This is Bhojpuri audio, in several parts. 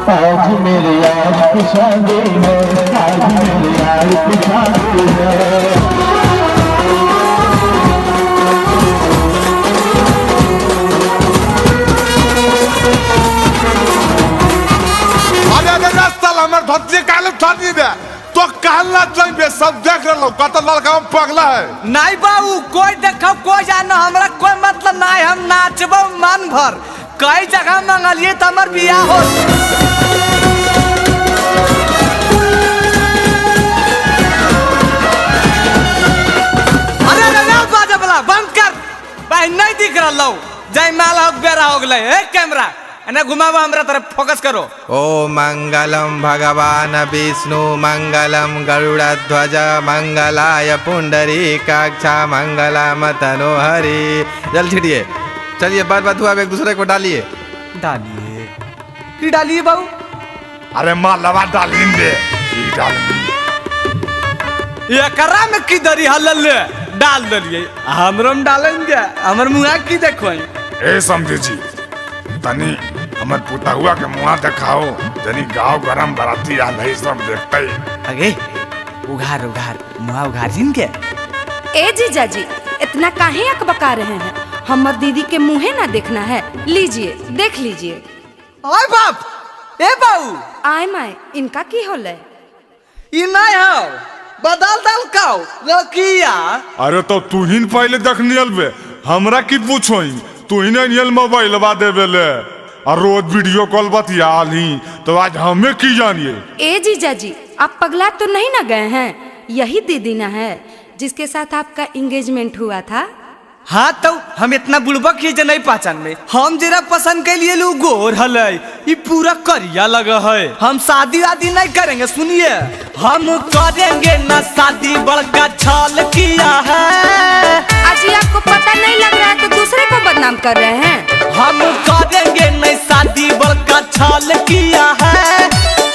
आज मेरे यार की शादी है, आज मेरे यार की शादी है। धोती काले छाती दे तो कहला चाहिए सब देख रहे लोग कत लड़का पगला है। नहीं बाबू कोई देखो कोई जानो हमरा कोई मतलब नहीं, हम नाचबो मन भर। कई जगह मंगलिए तो हमर बियाह हो। अरे रे बाजा वाला बंद कर भाई, नहीं दिख रहा लो। जय माला बेरा हो गए। ए कैमरा एने घुमावा हमरा तरफ फोकस करो। ओ मंगलम भगवान विष्णु मंगलम गरुड़ध्वज मंगलाय पुंडरीकाक्षा मंगलम तनोहरि। जल छिड़िए, चलिए बार बार धुआ एक दूसरे को डालिए। डालिए की डालिए बाबू? अरे मालवा डालेंगे ये करा में की दरी हल्ल डाल दलिए, हमरम डालेंगे। हमर मुंह की देखो ए समझे जी तनी हमर पुता हुआ के मुँह दिखाओ, जनी गाँव गरम बराती आ नहीं सब देखते ही। अगे उघार उघार मुँह उघार जिन के। ए जीजा जी इतना काहे अकबका रहे हैं? हमर दीदी के मुँहे ना देखना है, लीजिए देख लीजिए। ओए बाप ए बाऊ आय माय इनका की होले? ई नहीं हो बदल दल काओ लकिया। अरे तो तू ही पहले देख नियल बे, हमरा की पूछो तू ही नियल मोबाइल बा देवे ले और रोज वीडियो कॉल बतियाल ही, तो आज हमें की जानिए। ए जीजा जी आप पगला तो नहीं ना गए हैं? यही दीदी ना है जिसके साथ आपका एंगेजमेंट हुआ था? हाँ तो हम इतना बुड़बक ही नहीं पहचान में। हम जरा पसंद के लिए लोग गोर हले, ये पूरा करिया लगा है। हम शादी वादी नहीं करेंगे, सुनिए हम करेंगे ना शादी, बड़का छल किया है। अजी आपको पता नहीं लग रहा है तो दूसरे को बदनाम कर रहे हैं। हम करेंगे नहीं शादी, बड़का छल किया है।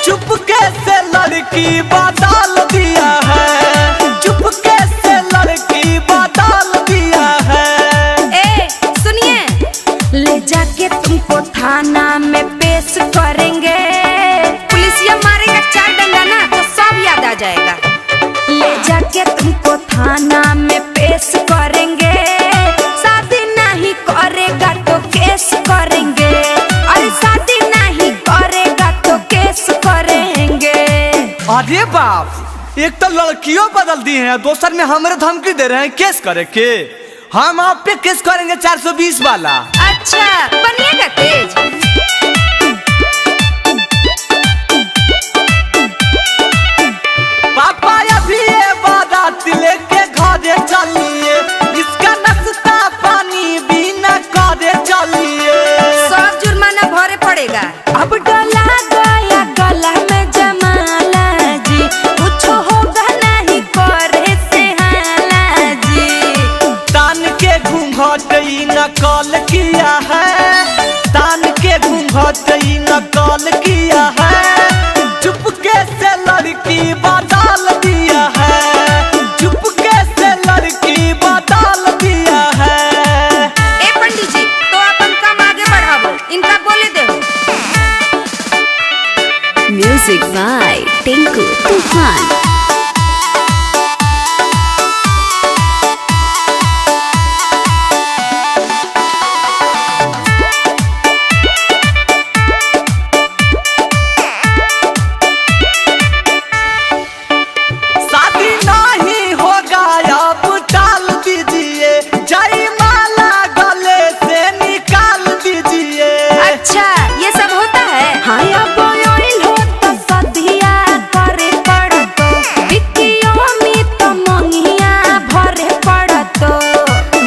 चुपके से लड़की बदल दिया है, चुपके से लड़की बदल दिया है। ए सुनिए, ले जाके तुमको थाना में पेश करेंगे। पुलिसिया मारेगा 4 डंडा ना तो सब याद आ जाएगा। ले जाके तुमको थाना में पेश करेंगे, शादी नहीं करेगा तो केस करेंगे। अरे शादी नहीं करेगा तो केस करेंगे। अरे बाप एक तो लड़कियों बदल दी हैं, दूसर में हमारे धमकी दे रहे हैं केस करे के। हम आप पे केस करेंगे 420 वाला। अच्छा बनिएगा तेज। पापा अभी ये बारात लेके घरे चलिए, इसका नाश्ता पानी भी न करे चलिए। सब जुर्माना भरे पड़ेगा। अब डला गया गला में जमाला जी, कुछ होगा नहीं करे से हाला जी। तान के घूंघट नकल किया है, तान के घूंघट नकल किया है। चुपके से लड़की बदल दिया है, चुपके से लड़की बदल दिया है। ए पंडित जी तो अपन काम आगे बढ़ाओ, इनका बोले दे। म्यूजिक बाय टिंकू तूफान। शादी नहीं होगा अब टाल दीजिए, जयमाला गले से निकाल दीजिए। अच्छा ये सब होता है? हाँ अब ऑयल हो तो सदिया करे पड़तो, बिकियो में तो मंगिया भरे पड़तो।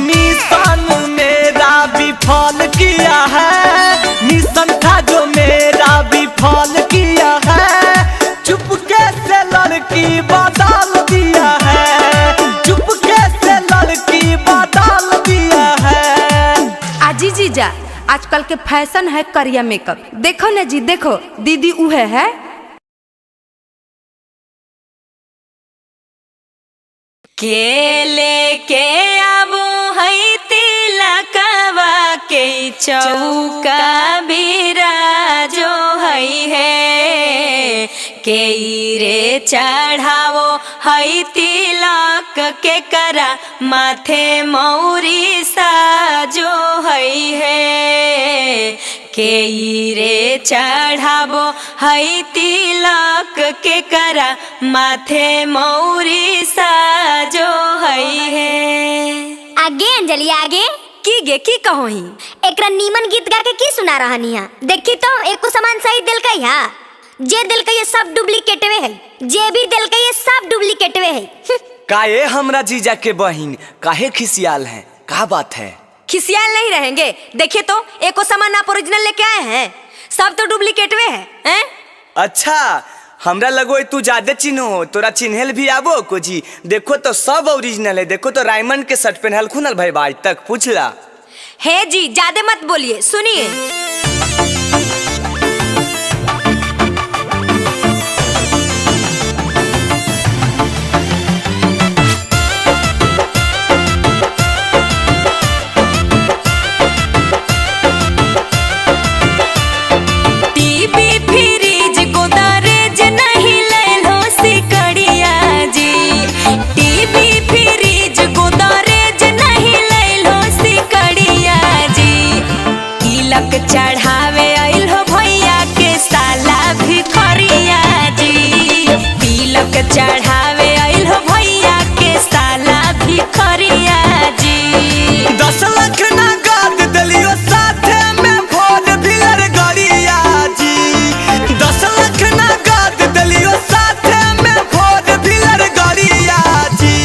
मिशन मेरा विफल किया है, मिशन था जो मेरा विफल किया है। चुपके से लड़की बदल दिया है, चुपके से लड़की बदल दिया है। आजी जीजा आजकल के फैशन है करिया मेकअप। देखो ना जी देखो दीदी उहे है। केले के आबो है तिलकवा के चौका बिराजो है। के रे चढ़ावो हई तिलक के करा माथे मौरी साजो हई है के रे चढ़ावो हई तिलक के करा माथे मौरी साजो हई है। आगे अंजलि आगे की गे की कहो ही एकरा नीमन गीत गा के की सुना रहनी है। देखी तो एको सामान सही दिल का है, जे दिल का ये सब डुप्लीकेट वे है, जे भी दिल का ये सब डुप्लीकेट वे है। काहे हमरा जीजा के बहिन काहे खिसियाल हैं, का बात है? खिसियाल नहीं रहेंगे। देखिए तो एको सामान आप ओरिजिनल लेके आए हैं, सब तो डुप्लीकेट वे हैं। अच्छा हमरा लगो तू ज्यादा चिन्हो, तोरा चिन्हल भी आबो को जी। देखो तो सब ओरिजिनल है। देखो तो रायमंड के शर्ट पहनल खुनल भाई आज तक पूछला है जी। ज्यादा मत बोलिए, सुनिए। चढ़ावे आइल हो भैया के साला भिखरिया जी, तिलक चढ़ावे आइल हो भैया के साला भिखरिया जी। 10 लाख ना गाद दलियो साथे में भोज भिलर गरिया जी। 10 लाख ना गाद दलियो साथे में भोज भिलर गरिया जी।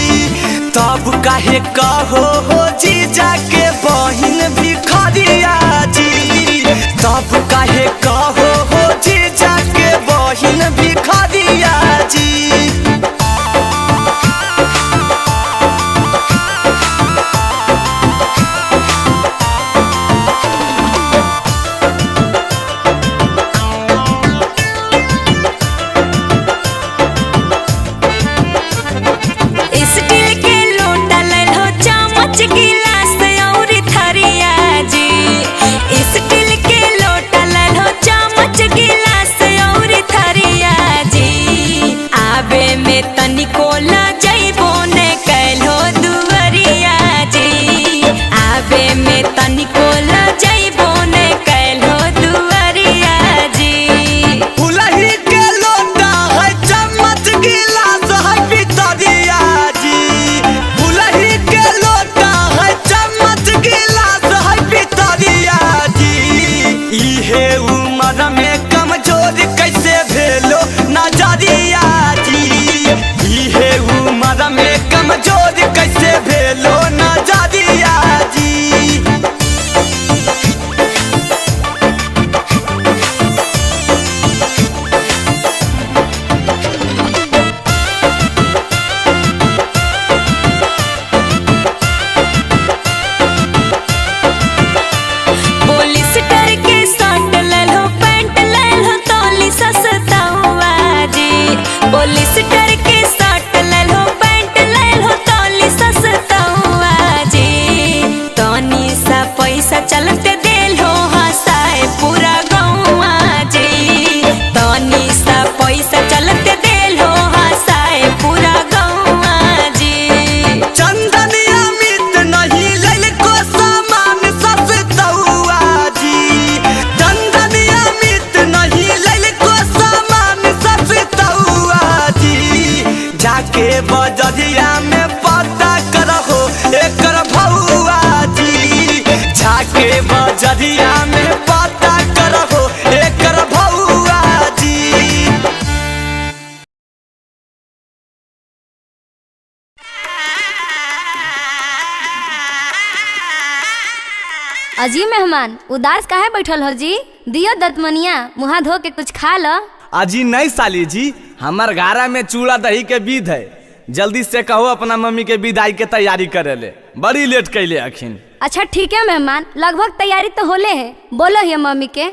तब काहे कहो हो जीजा के बहिन भिखरिया जी। तब काहे कहो हो जीजा के बहिन भिखरिया जी। स्टील के लोटा लेल हो चम्मच गिलास और थरिया जी। स्टील के लोटा लेल हो चम्मच गिलास और थरिया जी। आबे में तनिको ल जइबो ने कैलो दुवरिया जी। आबे में तनिको ल जइबो ने कैलो दुवरिया जी। फुलही के लोटा है चम्मच गिलास है पितरिया जी। फुलही के लोटा है चम्मच गिलास है पितरिया जी। इहे उम्र में कमजोर कैसे भेलो नजरिया जी। इहे उम्र में कमजोर कैसे भेलो नजरिया जी। पॉलिस्टर के शर्ट लेल हो पैंट लेल हो तौली सस्ता हुआ जी। पॉलिस्टर के शर्ट लेल हो पैंट लेल हो तौली सस्ता हुआ जी। तनी सा पैसा चलते देल हो हंसाए पूरा गौवा जी। तनी सा पैसा चलते देल हो हंसाए पूरा गौवा जी। चंदनिया मित नहीं लेल को सामान सस्ता हुआ जी। चंदनिया मित नहीं लेल को सामान सस्ता हुआ जी। जाके बजरिया में पता करहो एकर भौआ जी। जाके बजरिया में पता करहो एकर भौआ जी। अजी मेहमान उदास काहे बैठल हो जी? दियो दतमनिया मुँह धो के कुछ खा लो। अजी नहीं साली जी, हमार घारा में चूड़ा दही के विध है। जल्दी से कहो अपना मम्मी के विदाई के तैयारी करे ले, बड़ी लेट कैले अखिन। अच्छा ठीक है मेहमान, लगभग तैयारी तो होले है। बोलो ये मम्मी के।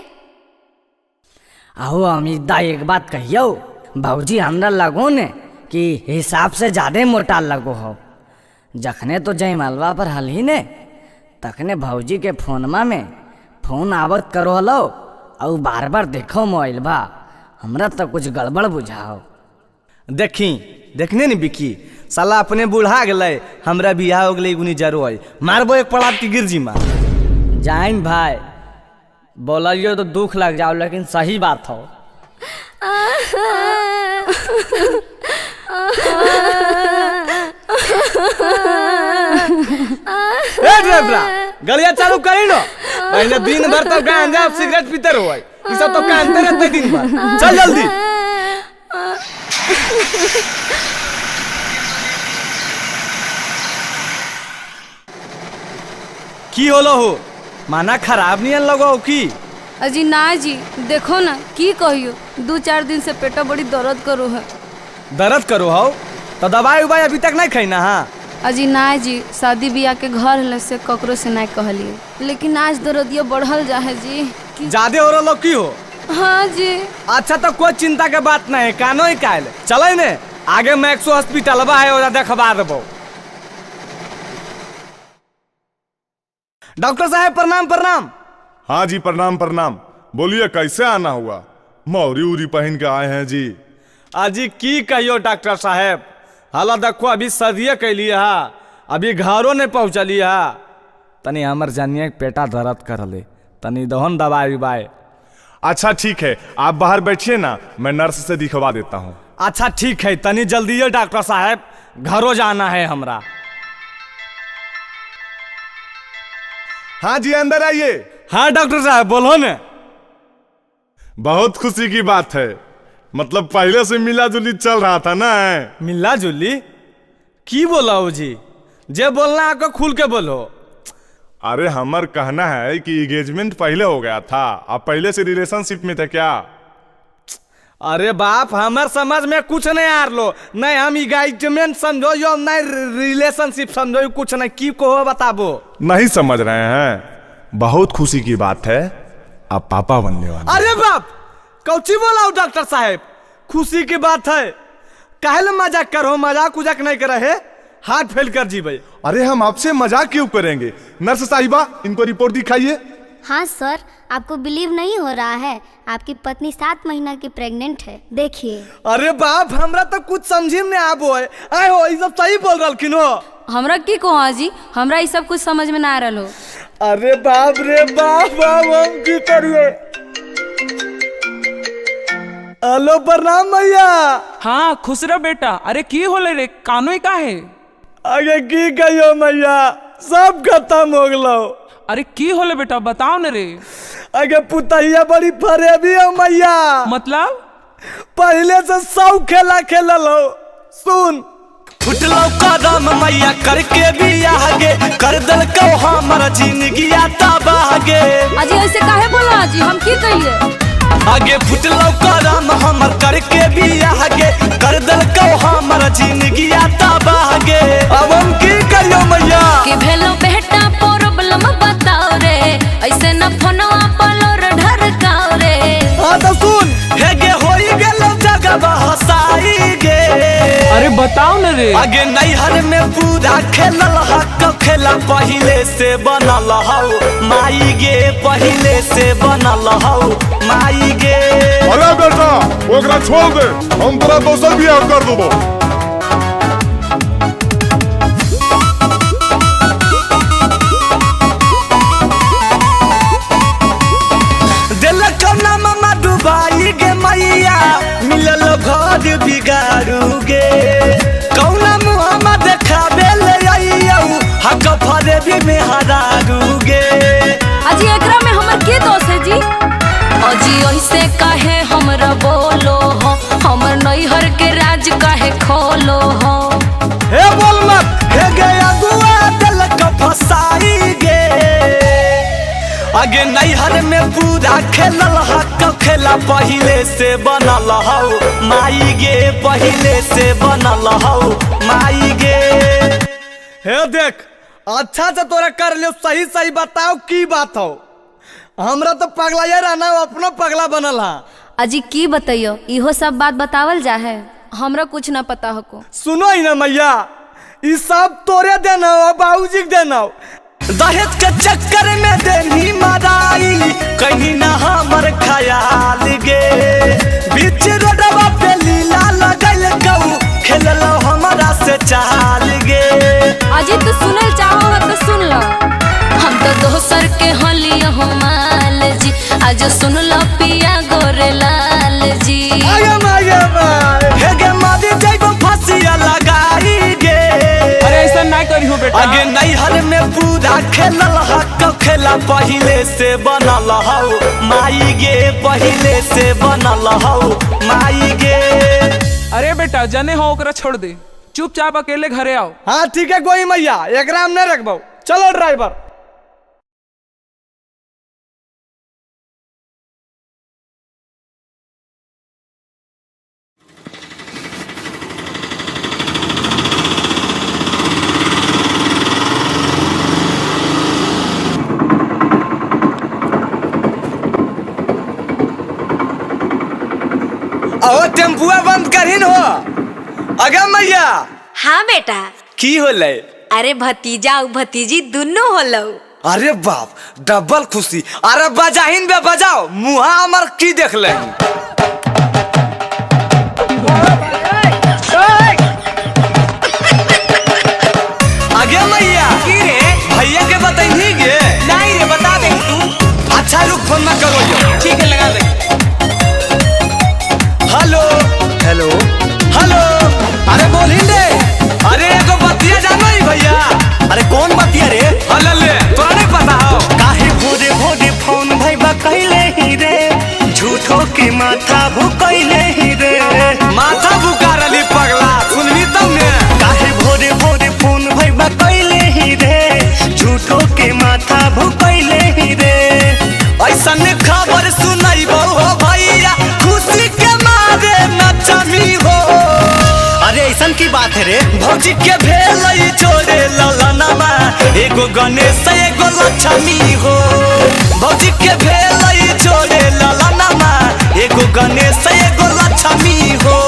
आओ अमिता एक बात कहियो, भाजी हमरा लगो ने कि हिसाब से ज्यादा मोटा लगो हो। जखने तो जयमालवा पर हल ही ने तखने भौजी के फोनमा में फोन आवत करो हलो और बार बार देखो मोबाइल बा। हमरा तो कुछ गड़बड़ बुझाओ। देखने नहीं बिकी साला अपने बुढ़ा गए, हमरा बियाह हो गई गुनी जरो है, मारबो एक पड़ात की गिरजी मार। जाइन भाई बोलियो तो दुख लग जाओ, लेकिन सही बात हो। गलिया चालू करी नो, पहले दिन भर तो गांजा सिगरेट पीते रहो, ये सब तो कांते रहते दिन भर। चल जल्दी। की होलो हो, माना खराब नहीं लगो की? अजी ना जी, देखो ना की कहियो, 2-4 दिन से पेटा बड़ी दर्द करो है। दर्द करो हो तो दवाई उबाई अभी तक नहीं खाई ना? हाँ अजी ना जी, शादी ब्याह के घर हले से ककरो से नहीं कहलिए, लेकिन आज दर्दिया बढ़ल जा है जी। ज्यादा हो रहा की हो? हाँ जी। अच्छा तो कोई चिंता के बात नहीं, कानो ही कायल चले ने आगे मैक्सो हॉस्पिटल बा है, देखवा देबो। डॉक्टर साहब प्रणाम प्रणाम। हाँ जी प्रणाम प्रणाम। बोलिए कैसे आना हुआ? मौरी उरी पहन के आए हैं जी। अजी की कहियो डॉक्टर साहब, हाला देखो अभी सदिये कैली है, अभी घरों ने पहुँचली है। तनी हमर जानिए पेटा दर्द कर ले, तनी दहन दवाई उबाई। अच्छा ठीक है, आप बाहर बैठिए ना, मैं नर्स से दिखवा देता हूँ। अच्छा ठीक है, तनी जल्दी है डॉक्टर साहब, घरों जाना है हमरा। हाँ जी अंदर आइए। हाँ डॉक्टर साहब बोलो ने। बहुत खुशी की बात है, मतलब पहले से मिला जुली चल रहा था ना। मिला जुली की बोला हो जी? जे बोलना आपको खुल के बोलो। अरे हमार कहना है कि एंगेजमेंट पहले हो गया था, आप पहले से रिलेशनशिप में थे क्या? अरे बाप हमार समझ में कुछ नहीं आ लो, नहीं हम एंगेजमेंट समझो यो, नहीं रिलेशनशिप समझो, कुछ नहीं। की कहो बताबो? नहीं समझ रहे हैं? बहुत खुशी की बात है, आप पापा बनने वाले। अरे बाप कौची बोला डॉक्टर साहब, खुशी की बात है, काहे मजाक करो, मजाक उजाक नहीं कर रहे, हाथ फेल कर जी भाई। अरे हम आपसे मजाक क्यों करेंगे? नर्स साहिबा इनको रिपोर्ट दिखाइए। हाँ सर, आपको बिलीव नहीं हो रहा है, आपकी पत्नी 7 महीना की प्रेग्नेंट है, देखिए। अरे बाप हमरा तो कुछ समझी में आबो है, आए हो ये सब सही बोल रहा किनो? हमरा की कहो जी, हमरा ये सब कुछ समझ में ना आ रहा हो। अरे बाप रे बाप, हम की करिए? हेलो प्रणाम भैया। हाँ खुश रह बेटा। अरे की होले रे, कानोई का है? आगे की कहियो मैया, सब खत्म हो गलो। अरे की होले बेटा बताओ न रे। आगे पुतहिया बड़ी फरेबी है मैया, मतलब? पहले से 100 खेला खेललो। सुन फुटलो कदम मैया करके भी आगे, कर दल को हमारा जिंदगी तबागे। अजी ऐसे काहे बोला जी, हम की कहिए? आगे फुटलो कदम हमर करके भी आगे, कर दल को हमारा जिंदगी तबागे। अब हम की करियो मैया? कि भेलो बेटा प्रॉब्लम बताओ रे, ऐसे न फोनवा पलोर ढरकाओ रे। हाँ तो सुन, हेगे होई गेलो जगह बहसाई गे। अरे बताओ न रे। आगे नैहर में पूरा खेलल हक खेला, पहले से बनल हौ माई गे, पहले से बनल हौ माई गे। अरे बेटा ओकरा छोड़ दे, हम तोरा दोसर बियाह कर देबो। दिलक नामा डुबाई गे मैया, मिलल घर बिगाड़ू गे। कौना मुहम्मद देखाबे ले आइयो, हक फरे भी में हरारू गे। अजी एकरा में हमर की दोष है जी? अजी ऐसे काहे हमरा बोलो हो, हमर नैहर के राज काहे खोलो हो। हे बोल मत, हे गया दुआ दिलक फसाई गे। आगे नैहर में पूरा खेलल हक खेला, पहले से बनल हौ माई गे, पहले से बनल हौ माई गे। हे देख अच्छा से तोरा कर लियो, सही सही बताओ की बात हो? हमरा तो पगला ये रहना, अपनो पगला बनल हा। अजी की बताइयो, इहो सब बात बतावल जा है, हमरा कुछ ना पता हको। सुनो ही ना मैया, ये सब तोरे देना हो, बाबूजी के देना हो। दहेज के चक्कर में देनी मराई, कहीं ना हमर ख्याल गे। बीच बेटा खेलल हक खेला पहिले से बनल हौ माई गे, पहिले से बनल हौ माई गे। अरे बेटा जने हो ओकरा छोड़ दे, चुपचाप अकेले घरे आओ। हाँ ठीक है कोई मैया, एकरा हम नहीं रखबो। चलो ड्राइवर। ओ टेम्पुआ बंद करहिन हो। अगे मैया। हाँ बेटा। की होले? अरे भतीजा और भतीजी दोनों होलो। अरे बाप डबल खुशी। अरे बजाहिन बे बजाओ, मुहा हमर की देख ले। आगे मैया की रे भैया के बताइए गे? नहीं रे बता दे तू। अच्छा रुक फोन मत करो यो। ठीक है लगा दे। Hello hello hello. अरे बोलिन रे। अरे एगो बतिया जानो ही भैया। अरे कौन बतिया रे? हले ले तोरा नहीं पता हो? काहे भोरे भोरे फोन भइबा कइले ही रे, झूठो के माथा भुकइले ही रे। माथा बुकारली पगला, सुनबी तब ने। काहे भोरे भोरे फोन भइबा कइले ही रे, झूठो के माथा भुकइले ही रे। ऐसन खबर सुनाइबो हो भैया, खुशी के मारे नचमी हो। अरे ऐसन की बात है रे? भौजी के भेलई जोड़े ललनमा, एगो गणेश एगो लक्ष्मी हो। भौजी के भेलई जोड़े ललनमा, एगो गणेश एगो लक्ष्मी हो।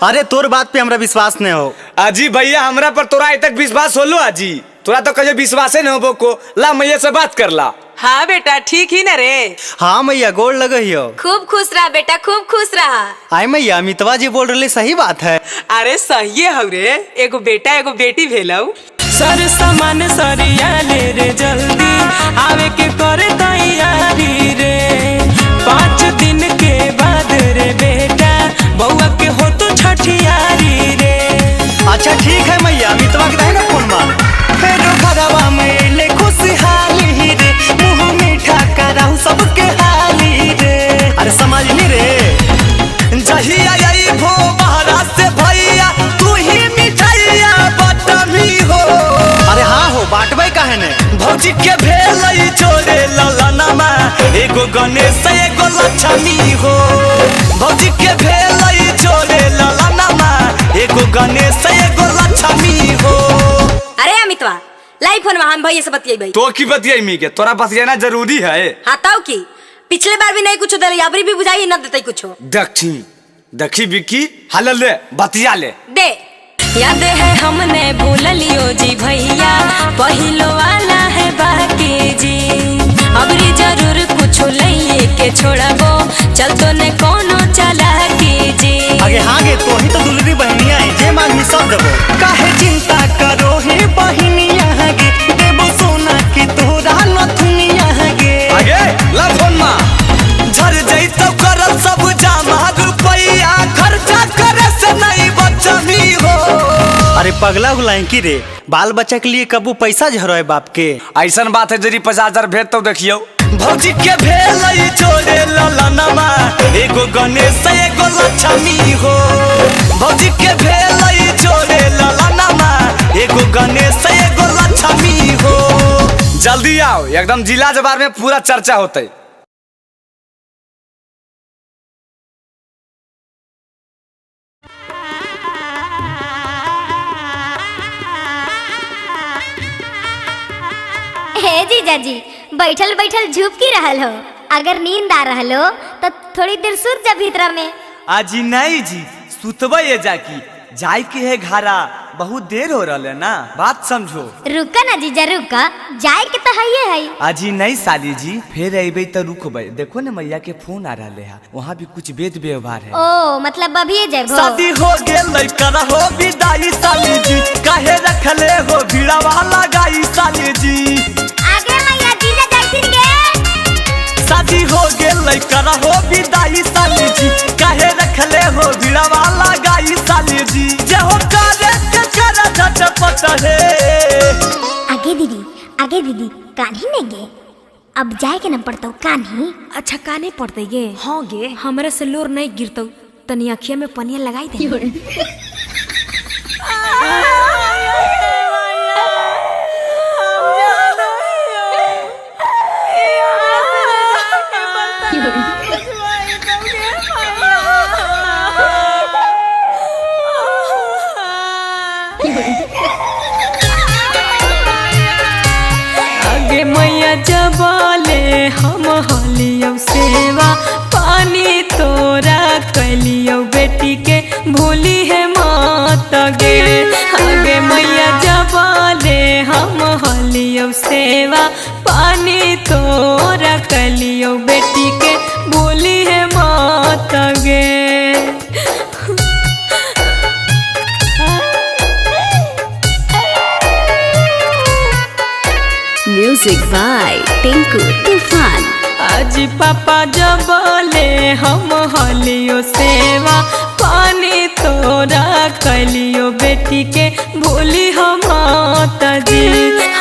अरे तोर बात पे हमरा विश्वास नहीं हो। अजी भैया हमरा पर तोरा अभी तक विश्वास होलो? अजी तोरा तो कहे विश्वास नहीं होबो को। ला मैया से बात कर ला। हाँ बेटा ठीक ही ना रे। हाँ मैया गोड़ लगे हो। खूब खुश रहा बेटा, खूब खुश रहा। आई मैया अमितवा जी बोल रहे सही बात है। अरे सही है रे, एगो बेटा एगो बेटी भेलौ। सर सामान सरिया ले रे जल्दी, आवे के करे तैयारी रे। 5 दिन के बाद रे बेटा, बउआ के हो तो छठियारी रे। अच्छा ठीक है मैया, अमितवा के ना फोन मार। फेरो घरवा में ले खुशहाली रे, मुंह मीठा कराहू सबके हाली रे। अरे समझ नहीं रे? जहिया आई भो महाराज से भैया, तू ही मिठाइया बटमी हो। अरे हाँ हो बांटबे काहे ने? भौजी के भेलई जोड़े ललनमा, एगो गणेश एगो लक्ष्मी हो। भौजी के भेलई जोड़े ललनमा, एगो गणेश एगो लक्ष्मी हो। अरे अमितवा लाई फोन में, हम भैया से बतियाई। तो की बतियाई मी के? तोरा बतियाना जरूरी है। हाँ ताऊ की पिछले बार भी नहीं कुछ दिल, अबरी भी बुझाई न देते कुछ। दक्षी बिक्की हल ले बतिया ले दे। याद है हमने भूल लियो जी भैया, पहिलो वाला है बाकी जी। अबरी जरूर कुछ लइए के छोड़बो, चल तो ने कोनो चला की जी। आगे हाँ गे तो ही तो दुलरी बहनिया है, जे मांगी सब देबो। काहे चिंता करो हे बहनिया गे, देबो सोना के तोरा नथुनिया गे। आगे ला फोन मा झर जई तो करल सब जमा रुपया, खर्चा करे से नहीं बचमी हो। अरे पगला गुलाइन की रे, बाल बच्चा के लिए कबू पैसा झरो है बाप के। ऐसन बात है जरी 50,000 भेज तो देखियो। भौजी के भेलई जोड़े ललनमा, एगो गणेश एगो लक्ष्मी हो। भौजी के भेलई जोड़े ललनमा, एगो गणेश एगो लक्ष्मी हो। जल्दी आओ, एकदम जिला जवार में पूरा चर्चा होते। हे जीजा जी, बैठल बैठल झुप की रहल हो? अगर नींद आ रहल हो तो थोड़ी देर सूत जा भीतर में। अजी नहीं जी, सुतबे ये जाकी जाय के है घारा, बहुत देर हो रहा है ना, बात समझो। रुका ना जीजा रुका, जाए के तो है। अजी नहीं साली जी, फिर अबे तो रुकबे। देखो ना मैया के फोन आ रहा है, वहाँ भी कुछ वेद व्यवहार है। ओ मतलब अभी जब शादी हो गेल कर हो विदाई साली जी, काहे रखले हो भीड़ा वाला गाई साली जी। आगे मैया जीजा जैसिन गे। शादी हो गेल कर हो विदाई साली जी, काहे रखले हो भीड़ा वाला गाई साली जी। जे हो करे के कर झटपट है। आगे दीदी आगे दीदी कान्ही नहीं गे, अब जाए के न पड़ता कान्ही। अच्छा काने पड़ते गे? हाँ गे, हमरा से लोर नहीं गिरतो, तनी अखिया में पनिया लगाई दे। आगे मैया जबले हम हलियो सेवा पानी तोरा कलियो बेटी के भूली है मात गे। आगे मैया जबले हम हलियो सेवा पानी तोरा कलियो बेटी के भूली है मात गे। म्यूजिक बाय टिंकू तूफान। आज पापा जबले हम हलियो सेवा पानी तोरा कलियो बेटी के भूली हम माता जी।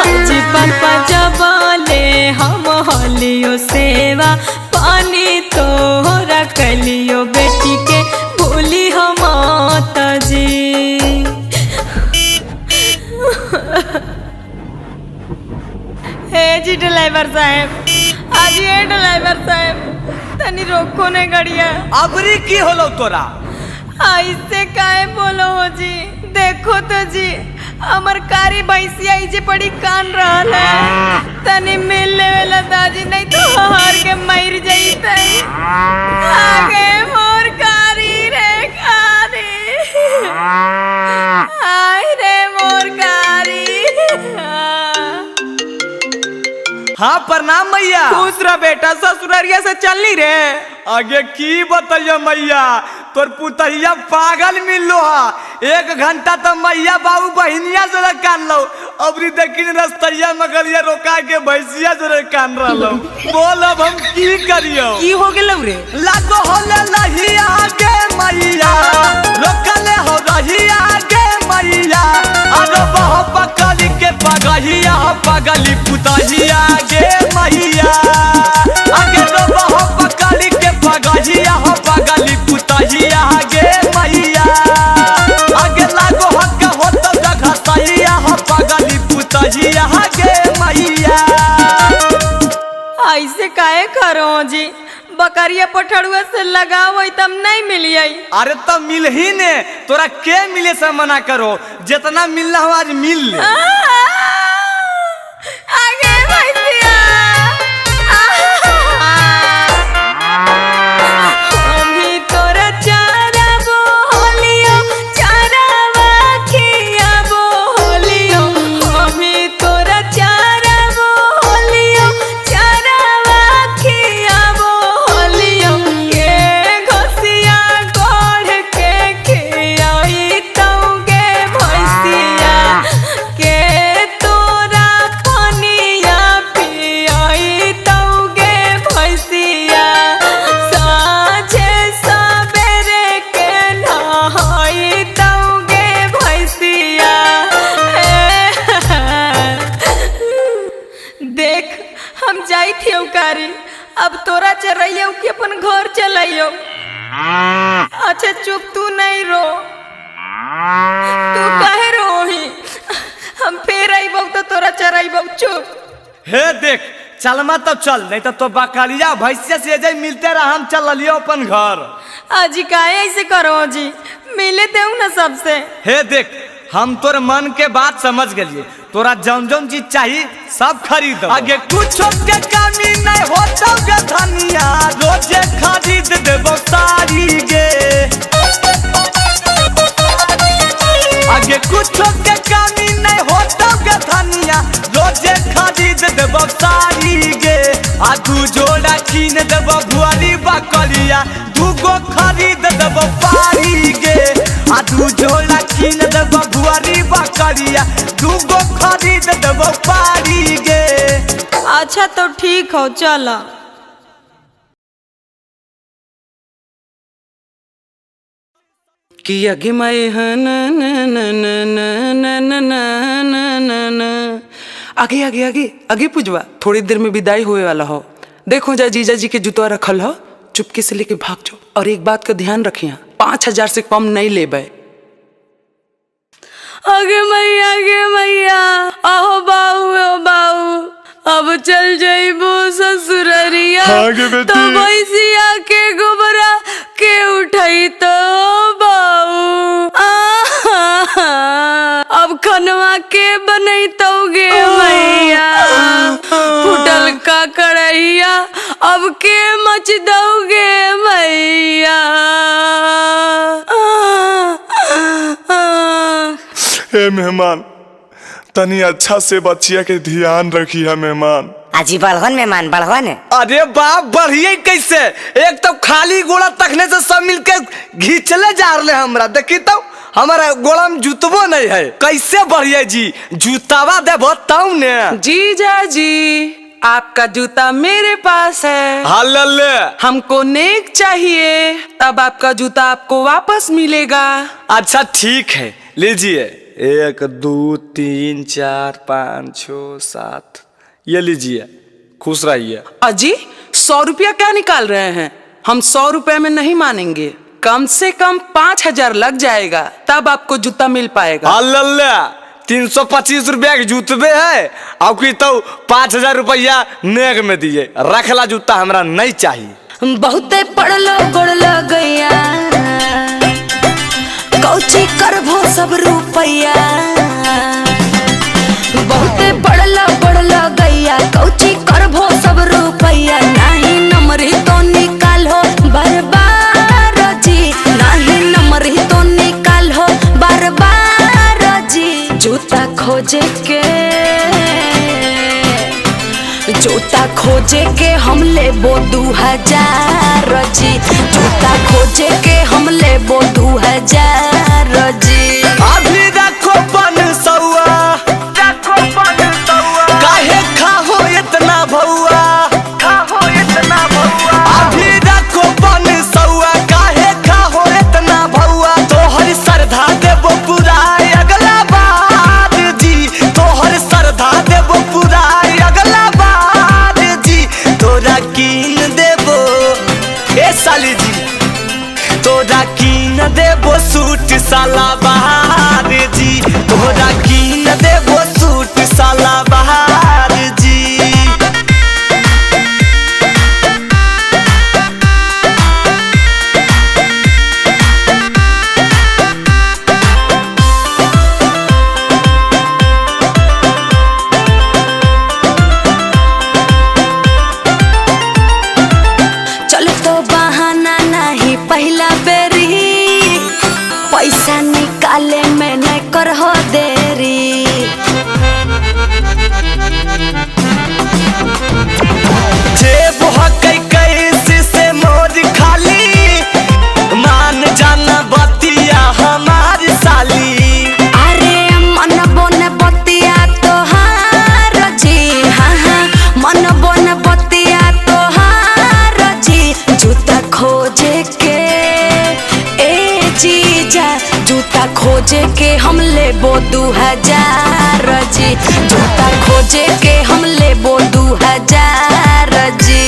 आज पापा जबले हम हलियो सेवा पानी तोरा कलियो बेटी के भूली हम माता जी। हे जी ड्राइवर साहब, आज ये ड्राइवर साहब तनी रोको ने गड़िया। अबरी की होलो तोरा? ऐसे काहे बोलो हो जी? देखो तो जी हमर कारी भैंसिया इजे पड़ी कान रहल है, तनी मिल लेवेला दादी, नहीं तो हार के मर जइते। आगे मोर कारी रे कारी, आय रे मोर कारी। हाँ प्रणाम मैया। खुश रह बेटा, ससुरारिया से चलनी रे। आगे की बताइए मैया, तोर पुतहिया पागल मिलो हा। 1 घंटा तो मैया बाबू बहिनिया जोरे कान लो, अबरी देखी रस्तैया मगलिया रोका के भैंसिया जोरे कान रहो। बोल अब हम की करियो? की हो गेलौ रे? लागो होले लही आगे मैया, रोकले हो रही आगे मैया। अरे बह पकड़ी के पगहिया पगली पुतहिया गे मैया। आगे रो बह पकड़ी के पगहिया पगली पुतहिया गे मैया। आगे लागो हक हो तो जगह सहिया पगली पुतहिया गे मैया। ऐसे काहे करो जी? बकरिया पठड़ुआ से लगाओ तब नहीं मिलिए। अरे तो मिल ही ने, तोरा के मिले से मना करो, जितना मिलना हो आज मिल ले। आगे भैंसिया, हमी तोरा चारा बोलियो, चारावा खिया बोलियो। हमी तोरा चारा बोलियो, चारावा खिया बोलियो। के घोसिया गोढ़ के खियाई तौगे भैंसिया, के तोरा पनिया पियाई तौगे भैंसिया। साँझे सबेरे के नहाई तौगे भैंसिया। देख हम जाई थी उकारी, अब तोरा चरइयो कि अपन घर चलाइयो। अच्छा चुप, तू नहीं रो, तू काहे रोही? हम फिर आइबौ तो तोरा चराइबौ, चुप। हे देख चलमा तो चल, नहीं तो बकरिया भैंसिया से जाई मिलते रह, हम चल लियो अपन घर। अजी काहे ऐसे करो जी? मिले देऊ ना सबसे। हे देख हम तोर मन के बात समझ गलिए, तोरा जौन जौन चीज चाहिए सब खरीद। आगे कुछ के कमी नहीं होता गे धनिया, रोजे खरीद देबो साड़ी गे। आगे कुछ के कमी नहीं होता गे धनिया, रोजे खरीद देबो साड़ी गे। आ 2 जोड़ा कीन देबो भुआरी बकरिया, 2 खरीद देबो पारी गे। आ 2 जोड़ा कीन देबो भुआरी बकरिया, 2 खरीद देबो पारी गे। अच्छा तो ठीक हो, चला। कि अगे माए न न न न न न न न न न आगे आगे आगे आगे पूजवा, थोड़ी देर में विदाई होए वाला हो। देखो जा जीजा जी के जूतवा रखल हो, चुपके से लेके भाग जाओ। और एक बात का ध्यान रखिए, 5,000 से कम नहीं लेबे। आगे मैया आहो बाऊ अब चल जाइबो ससुररिया। आगे बेटी। तो भैंसिया के गोबरा के उठाई तो बाऊ। अब खनवा के बनई तोगे मैया, फुटल का कढ़ैया अब के मच दोगे मैया। हे मेहमान, तनी अच्छा से बच्चिया के ध्यान रखी है मेहमान। अजी बढ़वन मेहमान बढ़वन। अरे बाप बढ़िए कैसे, एक तो खाली गोड़ा तकने से सब मिलके घींचले जा रहे हमरा। देखी तो हमारा गोड़ा में जूतबो नहीं है, कैसे बढ़िया जी जूतावा देबो तब ने। जीजा जी आपका जूता मेरे पास है। हल्ले हमको नेक चाहिए, तब आपका जूता आपको वापस मिलेगा। अच्छा ठीक है, लीजिए 1 2 3 4 5 6 7, ये लीजिए, खुश रहिए। अजी 100 रुपया क्या निकाल रहे हैं? हम 100 रुपए में नहीं मानेंगे, कम से कम 5,000 लग जाएगा, तब आपको जूता मिल पाएगा। हल्ले 325 रुपया के जूतबे है, आपकी तो 5,000 रुपया नेक में दिए। रखला जूता हमरा नहीं चाहिए। बहुते पड़लो गोड़लो गैया, कौची करभो सब रुपैया। बहुते पड़लो गोड़लो गैया, कौची करभो सब रुपैया। नहीं नमरी तो निकालो बार जी, नहीं नमरी तो निकालो बार जी। जूता खोजे के हम लेबो 2,000 जी। जूता खोजे के हम लेबो 2,000 जी। अभी रखो 500, काहे खाहो इतना भौआ, अभी रखो 500, काहे खाहो इतना भौआ। तोहर श्रद्धा देबो पूरा अगला बार जी, तोहर श्रद्धा देबो पूरा अगला बार जी। तोरा कीन देबो ए साली जी, तोरा कीन देबो सूट साला बहार जी, तोरा कीन देबो सूट साला बहार जी। चल तो बहाना नहीं पहला बेरी, पैसा निकाले में नहीं करहो देरी। जेब हकै कैसे से मोर खाली, मान जाना बतिया हमार साली। अरे मन बोन बतिया तोहार जी, हाँ मन बोन बतिया तोहार जी। जूता खोजे के ए जीजा, जूता खोजे के हम लेबो 2,000 जी। जूता खोजे के हम लेबो 2,000 जी।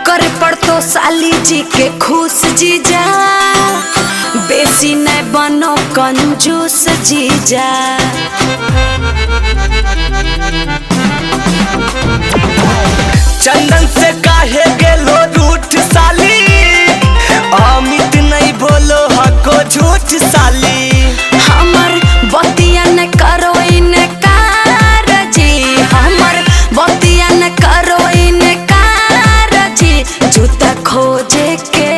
करे पड़तो साली जी के खुश जीजा, बेसी नहीं बनो कंजूस जीजा। चंदन से काहे गेलो रूठ साली, अमित नहीं बोलो हको झूठ साली। हमर बतिया न करो इनकार जी, हमर बतिया न करो इनकार जी। जूता खोजे के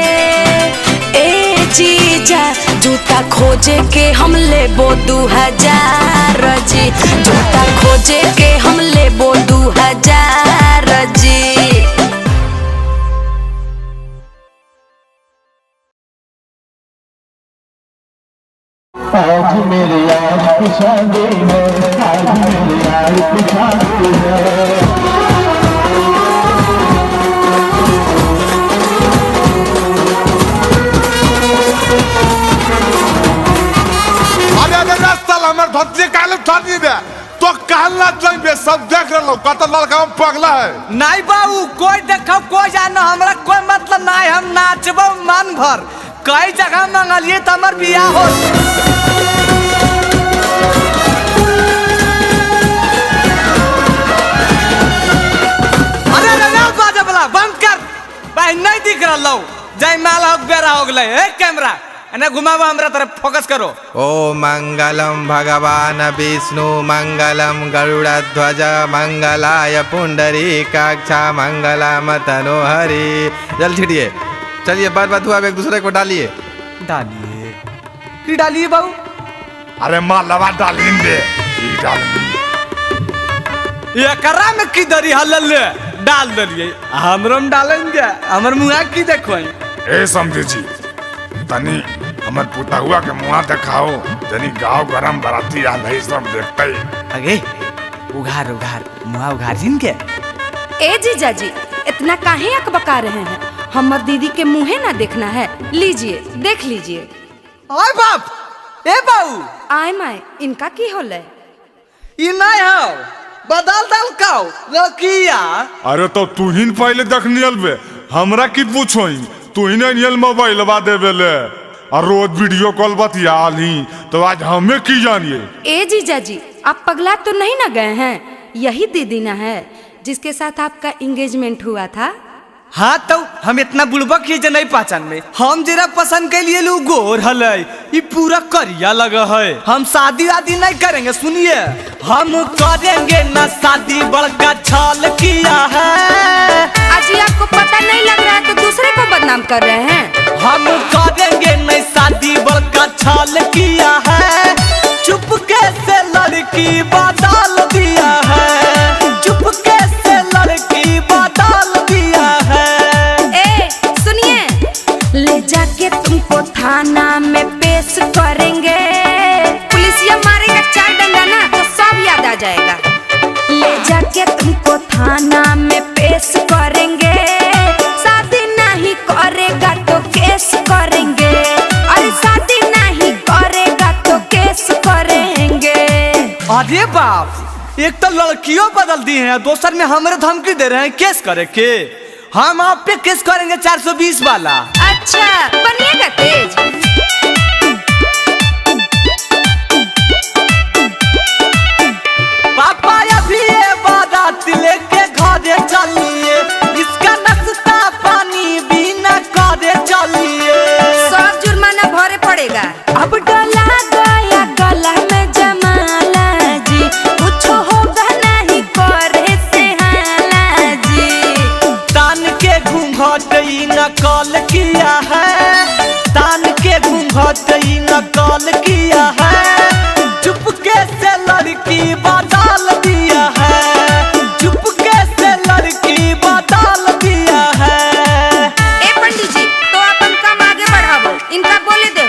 ए जीजा, जूता खोजे के हम लेबो 2,000 जी। जूता खोजे के हम लेबो 2,000 जी। आज मेरे यार की शादी है, आज मेरे यार की शादी है। हमारे धोती काले धोती दे तो कहला जाइबे सब देख रहो कतल लड़का में पगला है। नहीं बाबू कोई देखो कोई जानो हमरा कोई मतलब नहीं, हम नाचबो मन भर। कई जगह मंगलिए तो हमर बियाह हो। अरे रे बाजा बला बंद कर भाई, नहीं दिख रहा जय माला हो बेरा हो गए। ए कैमरा एने घुमावा हमरा तरफ फोकस करो। ओ मंगलम भगवान विष्णु मंगलम गरुड़ध्वज मंगलाय पुंडरीकाक्ष मंगलम तनोहरि। जल छिटिए, चलिए बार बार धुआ एक दूसरे को डालिए। डालिए की डालिए बाबू? अरे मालवा डालिन दे की डालिन ये करा में की दरी हलल डाल दलिए, हमरो में डालेंगे। हमर मुंह की देखो ए समझे जी तनी हमर पुता हुआ के मुंह दिखाओ, जनी गांव गरम बराती आ नहीं सब देखते। अगे उघार उघार मुंह उघार जिन के। ए जीजा जी इतना काहे अकबका रहे हैं? हमर दीदी के मुंहे ना देखना है, लीजिए देख लीजिए। ओए बाप ए बाऊ आय माय इनका की होले? ई नहीं हो बदल दल काओ लकिया। अरे तो तू ही पहले देखनी अलबे, हमरा की पूछोई? तू ही नहीं मोबाइल बा देवेले और रोज वीडियो कॉल बतियाली, तो आज हमें की जानिए? ए जीजा जी आप पगला तो नहीं ना गए हैं? यही दीदी ना है जिसके साथ आपका एंगेजमेंट हुआ था? हाँ तो हम इतना बुड़बक ही जे नहीं पहचान में। हम जरा पसंद के लिए लोग गोर हलै, ये पूरा करिया लगा है। हम शादी वादी नहीं करेंगे, सुनिए हम करेंगे ना शादी, बड़का छल किया है। अजी आपको पता नहीं लग रहा है तो दूसरे को बदनाम कर रहे हैं। हम करेंगे नहीं शादी, बड़का छल किया है। चुपके से लड़की बदल दिया है, चुपके से लड़की बदल दिया है। ए सुनिए, ले जाके तुमको थाना में पेश करेंगे। पुलिसिया मारेगा 4 डंडा ना तो सब याद आ जाएगा। ले जाके तुमको थाना में पेश करेंगे, शादी नहीं करेगा तो केस करेंगे। अरे शादी नहीं करेगा तो केस करेंगे। अरे बाप, एक तो लड़कियों बदल दी हैं, दूसर में हमारे धमकी दे रहे हैं केस करे के। हम आप पे केस करेंगे 420 वाला। अच्छा बनिएगा तेज। पापा अभी ये बारात लेके घरे चलिए, इसका नाश्ता पानी भी न करे चलिए। सब जुर्माना भरे पड़ेगा। अब डला गया गला में जमाला जी, कुछ होगा नहीं करे से हाला जी। तान के घूंघट नकल किया है, तान के घूंघट नकल किया है। चुपके से लड़की बदल दिया है, चुपके से लड़की बदल दिया है। ए पंडित जी तो अपन काम आगे बढ़ावो, इनका बोले दे।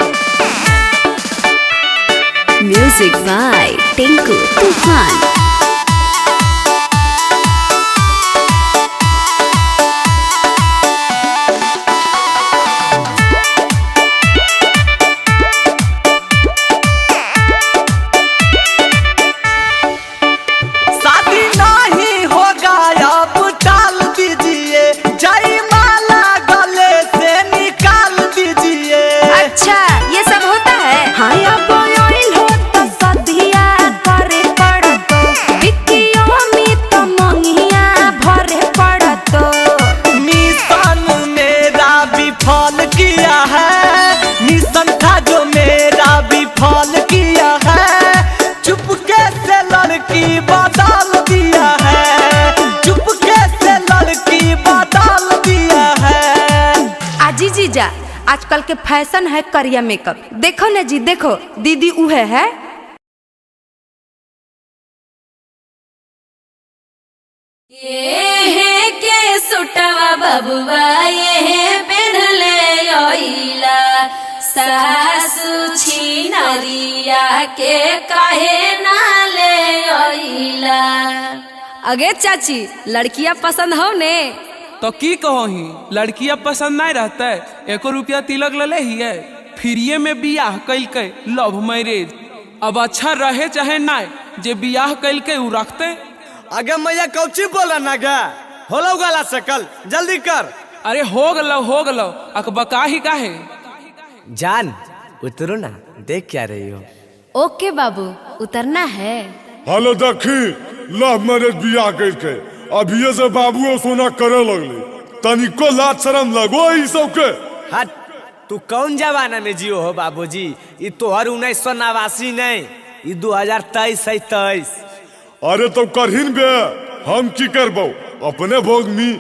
म्यूजिक बाय टिंकू तूफान। शादी नहीं होगा अब टाल दीजिए, जयमाला गले से निकाल दीजिए। अच्छा ये सब होता है? हाँ अब ऑयल हो तो सदिया करे पड़तो, बिकियो में तो मंगिया भरे पड़तो। मिशन मेरा विफल किया है, मिशन था जो मेरा विफल किया है। चुपके से लड़की बदल दिया है, चुपके से लड़की बदल दिया है। आजी जीजा आजकल के फैशन है करिया मेकअप। देखो ना जी देखो, दीदी उहे है। ये के सुटवा बबुआ ये पेढ़ले ओइला सासु छिनारी। बिया के काहे ना ले आइला। अगे चाची लड़कियां पसंद हो ने? तो की कहोही, लड़कियां पसंद नहीं रहते, 1 रुपया तिलक ले ही फ्रीए में बियाह कैल के लव मैरिज। अब अच्छा रहे चाहे ना, जे बियाह कैल के उ रखते। अगे मैया कौची बोला ना गा, होलो गला से कल जल्दी कर। अरे हो गलो अकबका ही काहे। जान उतरो ना, देख क्या रही हो। ओके बाबू उतरना है। हेलो देखी, लव मैरिज बियाह करके अभी से बाबू सोना करे लगले, तनिको लाज शरम लगो ई सब के। हट, तू कौन जमाना में जियो हो बाबूजी? ये तोहर 1989 नहीं, ये 2023 है 23। अरे तो करहिन बे, हम की करबो अपने भोग मी।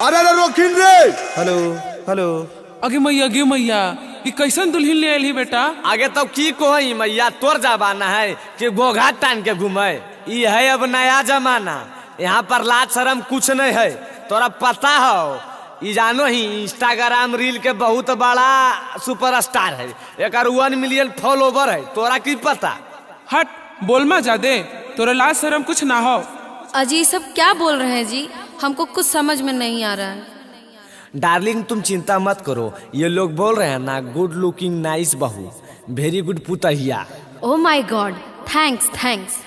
अरे रोकिन रे। Hello hello. अगे मैया ये कैसन दुल्हन ले आइल ही बेटा? आगे तो की कोई मैया, तोर जमाना है कि बोघा टान के घूमे। ये है अब नया जमाना, यहाँ पर लाज शरम कुछ नहीं है। तोरा पता हो, ये जानो ही इंस्टाग्राम रील के बहुत बड़ा सुपरस्टार है, एक 1 मिलियन फॉलोवर है। तोरा की पता? हट, बोल मा जादे, तोरा लाज शरम कुछ ना हो। अजी सब क्या बोल रहे हैं जी, हमको कुछ समझ में नहीं आ रहा है। डार्लिंग तुम चिंता मत करो, ये लोग बोल रहे हैं ना, गुड लुकिंग नाइस बहू, वेरी गुड पुतहिया। Oh my God, thanks thanks.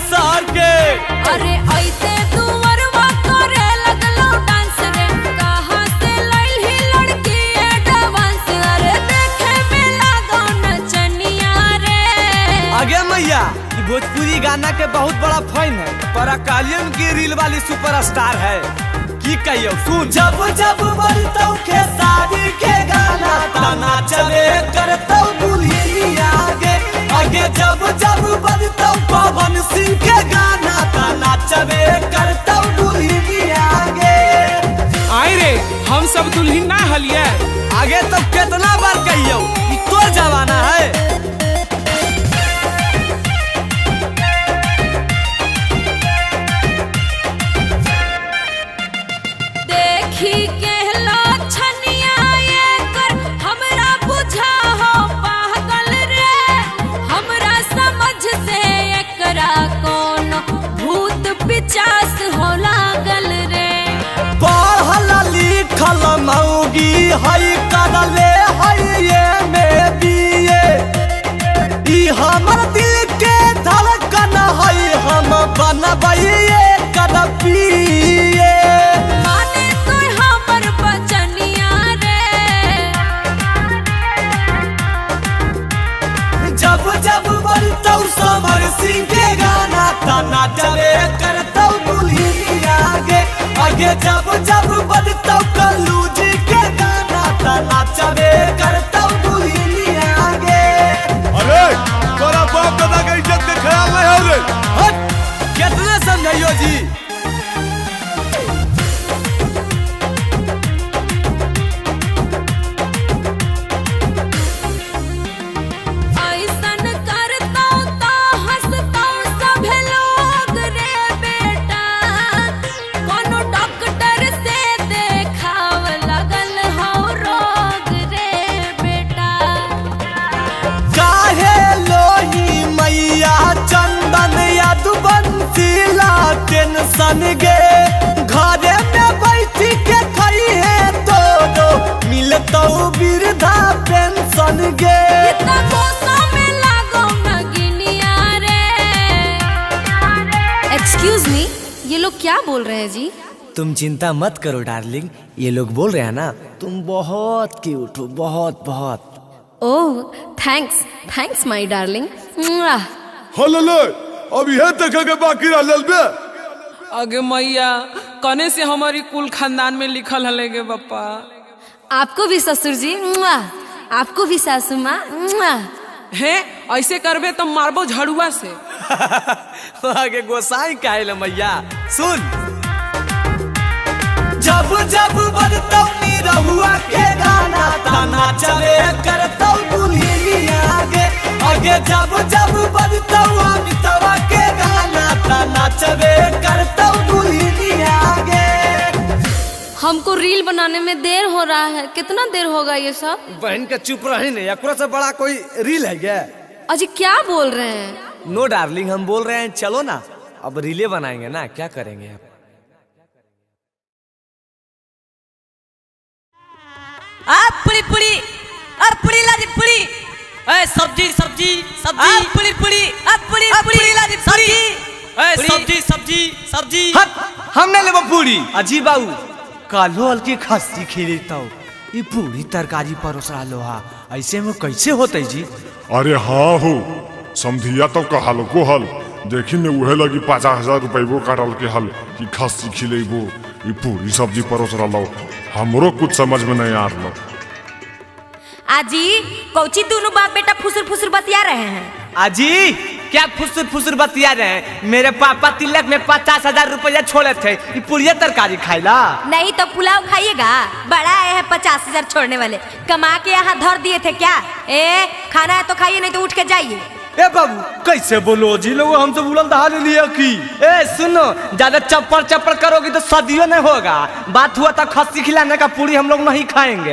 शहर के अरे ऐसे तू वरवा करे लगलो डांस रे, कहां से लइल ही लड़की एडवांस। अरे देखे में लागो नचनिया रे। आगे मैया, ये भोजपुरी गाना के बहुत बड़ा फैन है, पराकालियन की रील वाली सुपरस्टार है। की कहियो सुन, जब जब बजतौ के शादी के गाना, तना चले करतौ दुल्हनी आगे आगे। जब जब बजतौ पवन सिंह के गाना, तना चले करतौ दुल्हनी आगे। आई रे, हम सब दुल्हन ना हलिए। आगे तो कितना बार कहियो, ये तो जमाना है। देखी के लछनिया ये कर हमरा बुझा हो पागल रे। हमरा समझ से एकरा कोनो भूत पिचास हो लागल रे। पढ़ल लिखल मौगी हई, करले हई ये में बीए। ई हमर दिल के धड़कन हई, हम बनबई कर पिए। माने तू हमर बचनिया रे। जब जब बजतौ समर सिंह के गाना, तना चले करतौ दुल्हनी आगे आगे। जब जब बजतौ कल्लू जी के गाना, तना चले करतौ दुल्हनी आगे। अरे तोरा बाप दादा के इज्जत के ख्याल नहीं है रे। हट, कितना समझाइयो जी। ऐसन करतौ तो हंसतौ सभे लोग रे बेटा। कोनो डॉक्टर से देखाव लगल हो रोग रे बेटा। काहे लोही मैया चंदन यदुवंशीला टेंशन गे। घरे में बैठ के खई है तो मिलतौ वृद्धा पेंशन गे। इतना कोसा में लागो नगिनिया रे। एक्सक्यूज मी, ये लोग क्या बोल रहे हैं जी? तुम चिंता मत करो डार्लिंग, ये लोग बोल रहे हैं ना, तुम बहुत क्यूट हो, बहुत बहुत। ओह थैंक्स थैंक्स माय डार्लिंग। हेलो ले, अब यह तक के बाकी रहल बे। अगे मैया कने से हमारी कुल खानदान में लिखल हले गे बापा। आपको भी ससुर जी, मुआ। आपको भी सासू माँ, मुआ। है ऐसे करबे तो मारबो झड़ुआ से। आगे गोसाई काहे ले मैया सुन। जब जब बजतौनी रहुआ के गाना ताना चले करतौ दुल्हनी आगे आगे जब जब बजतौ अमितवा के गाना ताना चले करतौ दुल्हनी आगे। हमको रील बनाने में देर हो रहा है, कितना देर होगा ये सब? बहन के चुप रही नहीं, एकरा से बड़ा कोई रील है क्या? अजी क्या बोल रहे हैं? नो डार्लिंग, हम बोल रहे हैं चलो ना अब रीले बनाएंगे ना, क्या करेंगे अब। पुड़ी पुड़ी और पुड़ी लाजी पुड़ी, ए सब्जी सब्जी सब्जी, पुड़ी पुड़ी पुड़ी पुड़ी लाजी पुड़ी, ए सब्जी सब्जी सब्जी। हमने लेबो पूरी। अजी बाबू कालो हल्की खस्सी खिलेता हूँ, ये पूरी तरकारी परोसरा लोहा ऐसे में कैसे होते जी? अरे हाँ हो समझिया तो कहल को हल देखी ने उहे लगी 50,000 रुपये काटल के हल कि खस्सी खिलेबो ये पूरी सब्जी परोस रहा। हमरो कुछ समझ में नहीं आ रहा। आजी कौची दोनों बाप बेटा फुसुर फुसुर बतिया रहे हैं? अजी क्या फुसुर फुसुर बतिया रहे हैं? मेरे पापा तिलक में 50,000 रुपया छोड़े थे, ये पूरी तरकारी खाइला। नहीं तो पुलाव खाइएगा? बड़ा आए हैं 50,000 छोड़ने वाले, कमा के यहाँ धर दिए थे क्या? ए खाना है तो खाइए, नहीं तो उठ के जाइए। ए बाबू कैसे बोलो जी, लोग हमसे बुलंद हाल लिया की। ए सुनो, ज्यादा चप्पल चप्पल करोगी तो सदियों नहीं होगा। बात हुआ था खस्सी खिलाने का, पूरी हम लोग नहीं खाएंगे।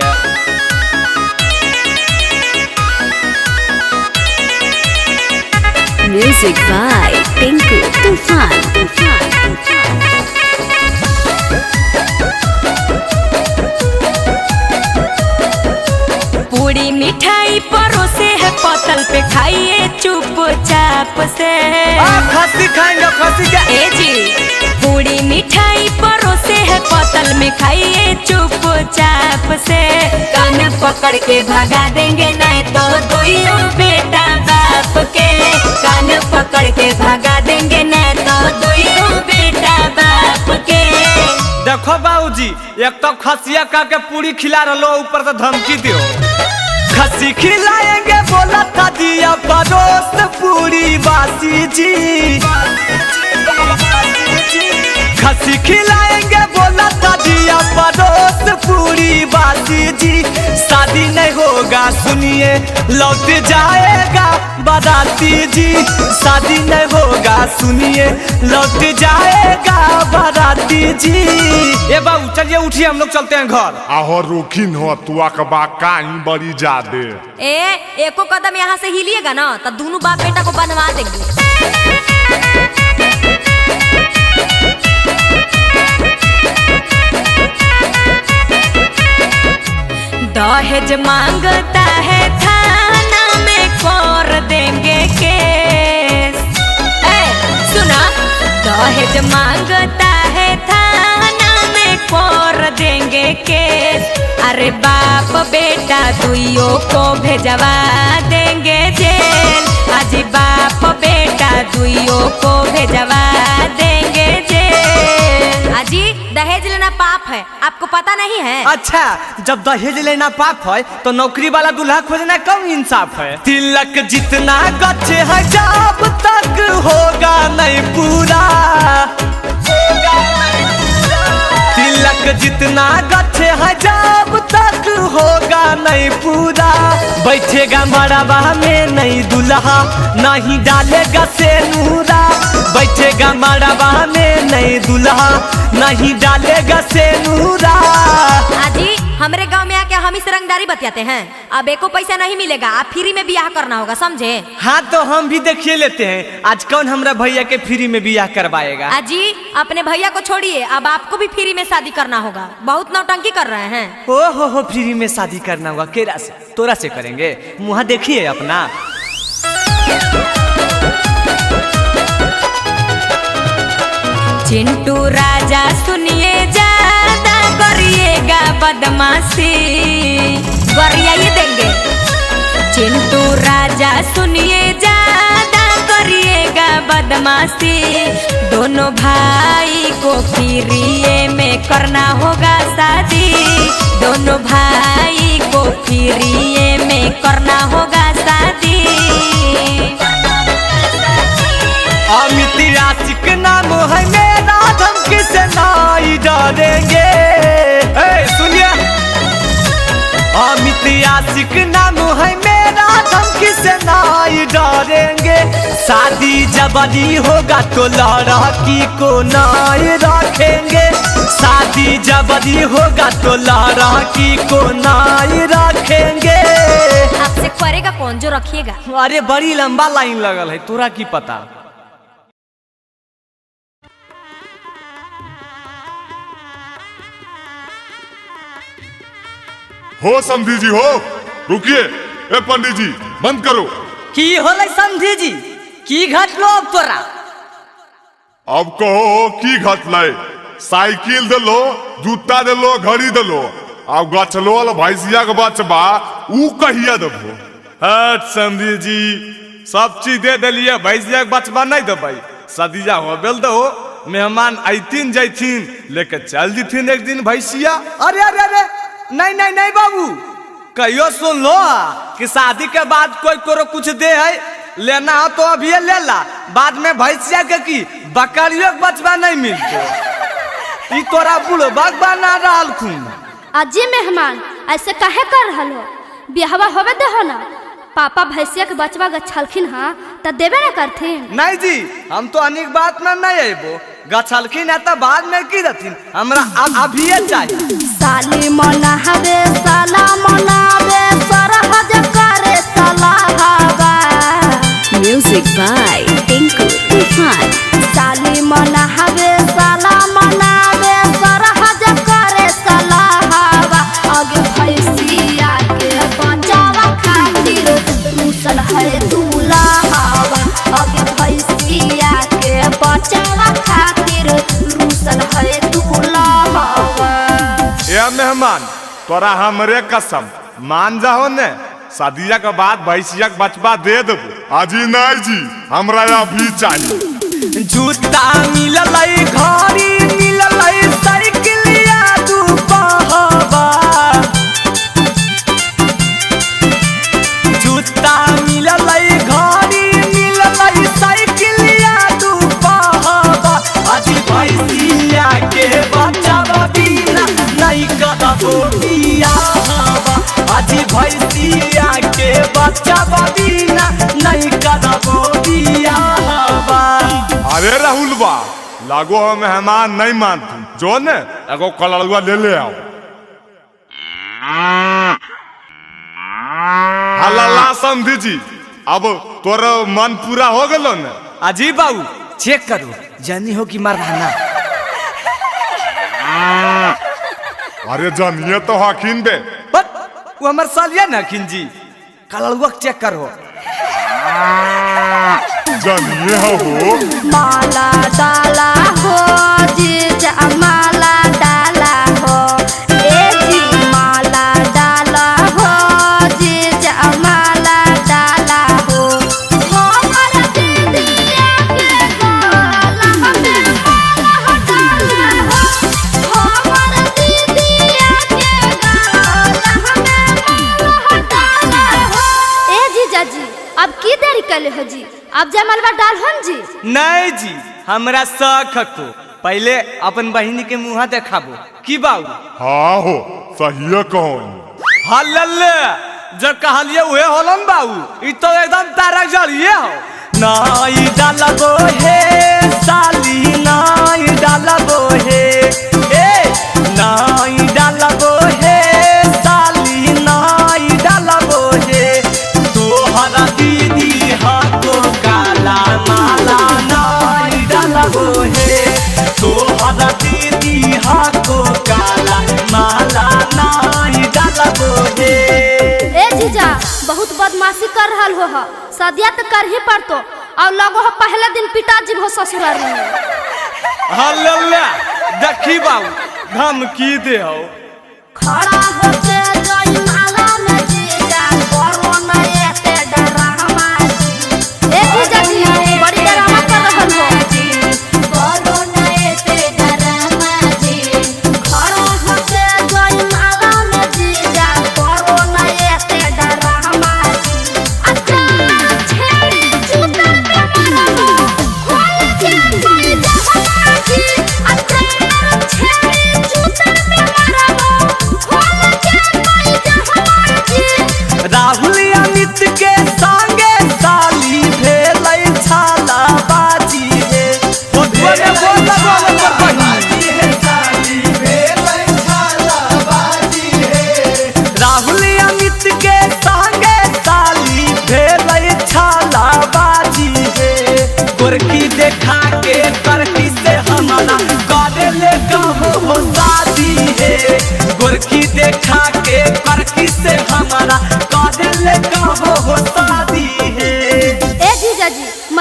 Music by Tinku Tufan. पूरी मिठाई परोसे है पतल पे, खाइए चुपचाप से। खस्सी खाएंगे खस्सी क्या? ए जी पूरी मिठाई परोसे है पतल में, खाइए चुपचाप से। कान पकड़ के भगा देंगे नहीं तो दोनों बेटा बाप के, कान पकड़ के भगा देंगे नहीं तो दोनों बेटा बाप के। देखो बाबूजी, एक तो खसिया का के पूरी खिला रहा, ऊपर से धमकी दियो। खस्सी खिलाएंगे बोला था दिया परोस पूरी बासी जी। खस्सी खिलाएंगे बोला था दिया परोस पूरी बासी जी। शादी नहीं होगा सुनिए लौट जाएगा बाराती जी। शादी नहीं होगा सुनिए लौट जाएगा बाराती जी। ये बाबू चलिए उठिए, हम लोग चलते हैं घर। आहो रुकिन हो तुआ का बा काई बड़ी जादे। एको कदम यहाँ से हिलिएगा ना तो दोनों बाप बेटा को बनवा देंगे। दहेज मांगता है थाना में कर देंगे केस। सुना, दहेज मांगता है थाना में कर देंगे केस। अरे बाप बेटा दुइयों को भेजवा देंगे जेल। आज बाप बेटा दुइयों को भेजवा देंगे जेल। अजी दहेज लेना पाप है, आपको पता नहीं है? अच्छा, जब दहेज लेना पाप है तो नौकरी वाला दूल्हा खोजना कम इंसाफ है। तिलक जितना गच्छ है जब तक होगा नहीं पूरा, तिलक जितना गच्छ है जब तक होगा नहीं पूरा। बैठेगा मड़वा में नहीं दूल्हा, नहीं डालेगा सेनूरा। बैठेगा मड़वा में नहीं दूल्हा, नहीं डालेगा सेनूरा। आजी हमारे गांव में आके हम इस रंगदारी बतियाते हैं, अब एको पैसा नहीं मिलेगा, आप फ्री में बियाह करना होगा, समझे? हाँ तो हम भी देखिए लेते हैं, आज कौन हमारा भैया के फ्री में बियाह करवाएगा। आजी अपने भैया को छोड़िए, अब आपको भी फ्री में शादी करना होगा, बहुत नौटंकी कर रहे हैं। हो फ्री में शादी करना होगा, केरा से तोरा से करेंगे, मुँह देखिए अपना। चिंटू राजा सुनिए ज्यादा करिएगा बदमाशी, गरिया ही देंगे। चिंटू राजा सुनिए ज्यादा करिएगा बदमाशी। बदमाशी दोनों भाई को फ्रीए में करना होगा शादी दोनों भाई को फ्रीए में करना होगा शादी अमित आशिक नाम है मेरा धमकी से नहीं डरेंगे सुनिए अमित आशिक नाम है मेरा धमकी से नहीं डरेंगे शादी जबरी होगा तो लड़की को नहीं रखेंगे शादी जबरी होगा तो लड़की को नहीं रखेंगे आपसे करेगा कौन जो रखिएगा। अरे बड़ी लंबा लाइन लगल है तोरा की पता। हो समधी जी हो रुकिए। ए पंडित जी बंद करो। की होले समधी जी की घटलो अब तोरा? अब कहो की घटले? साइकिल दिलो जूता दिलो घड़ी दिलो अब गछलो वाला भैंसिया के बचबा ऊ कहिया देबो? हट समधी जी सब चीज दे दिलिए भैंसिया के बचबा नहीं देबै। सदिया हो बेल दो मेहमान आइथिन जैथिन लेके चल जीथिन एक दिन भैंसिया। अरे अरे अरे नहीं नहीं नहीं बाबू कहियो सुन लो कि शादी के बाद कोई करो कुछ दे है लेना हो तो अभी ले ला बाद में भैंसिया के की बकरियों के बचवा नहीं मिलते ई तोरा बुढ़बा बना रहल खून। अजी मेहमान ऐसे काहे कर रहल हो? बिहवा होवे दे हो ना पापा भैंसिया के बचवा गछलखिन हाँ त देबे ना करथिन। नहीं जी हम तो अनेक बात में नहीं आइबो गछलखिन है तो बाद में की देथिन हमरा अभी चाहिए। साली मनावे साला मनावे सरहज करे सलाहवा। Music by Tinku Tufan. साली मनावे साला मनावे सरहज करे सलाहवा। आगे भैंसिया के बचावा खातिर रूसल है दूल्हावा। आगे भैंसिया के बचावा खातिर रूसल है दूल्हावा। ए मेहमान तोरा हमरे कसम मान जाओ ने शादिया के बाद भैंसिया के बचबा दे देबो। अजी नहीं जी हमरा अभी चाहिए। जूता मिलल घड़ी मिलल साइकिलिया तू बहबा जूता मिलल घड़ी मिलल साइकिलिया तू बहबा अजी भैंसिया के बचावा बिना नहीं करबो बियाहवा। अजी भैंसिया के बचावा बिना नहीं करबो बियाहवा। अरे राहुल बा लागो हो मेहमान नहीं मानती जो ने एगो कलड़ुआ ले आओ। हल्ला समझी जी अब तोर मन पूरा हो गलो ने? अजी बाबू चेक करो जानी हो कि मरवाना। अरे जानिए तो हकीन बे वो हमार सालिया ना खिंजी कलड़ुआ चेक करो। जानिए हो माला डाला हो जीजा माला डाला हो ए जी माला डाला हो जीजा माला डाला हो। हमर दीदिया के गला में माला डाला हो। हमर दीदिया के गला में माला डाला हो। ए जीजा जी अब की देरी कले हो जी अब जमलवा डाल हन जी। नहीं जी हमरा शक को पहले अपन बहिनी के मुँह देखाबो की बाबू। हाँ हो सही कहो। हल्ले जो कहलिए उहे होलन बाबू ई तो एकदम तारक जड़िए हो। नाई डालबो हे साली नाई डालबो हे ए नाई डालबो हे साली नाई डालबो हे तोहरा दीदी हाथो काला माला नाई डालबो हे तोहरा दीदी हाथो काला माला नाई डालबो हे। ए जीजा बहुत बदमाशी कर रहल हो सदिया तो कर ही पड़तो और लगो हो पहले दिन पिताजी हो ससुराल में। हल्ला देखी बाबू धमकी दे हो खड़ा होके गई माला में जीजा करो ना एते डरामा जी। ए जीजा जी बड़ी डरामा कर रहल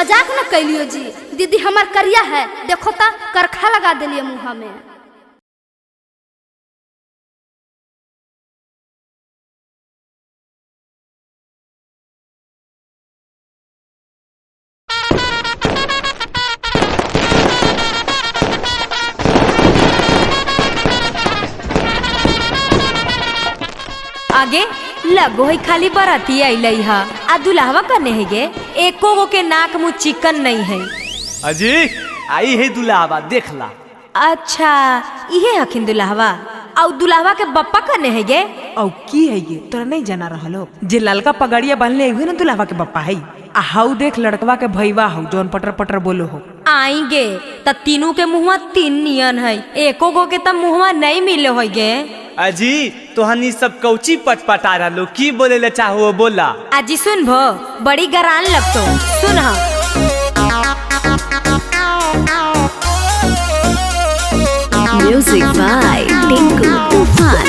मजाक न कैलियो जी। दीदी हमार करिया है, देखो ता करखा लगा दिलिए मुँह में। आगे लगो है खाली बराती अइलई हा आ दुल्हवा कने है गे एको गो के नाक मुँह चिकन नहीं है। अजी आई है दुल्हावा देखला। अच्छा इहे हखिन दुल्हवा और दुल्हवा के बप्पा कने है गे। औ की है ये तोरा नहीं जाना रहलो जे ललका पगड़िया बांधले हुए ना दुल्हवा के बप्पा है। आ हाउ देख लड़कवा के भईवा हौ जौन पटर पटर बोलो हो। आएंगे त तीनों के मुँहवा तीन नियन है, एको गो के त मुँहवा नहीं मिले हो गे। अजी तोहनी सब कौची पटपटा रहलो, की बोले ले चाहो बोला। आजी सुन भो बड़ी गरान लगतो सुन हा। Music by Tinku Tufan.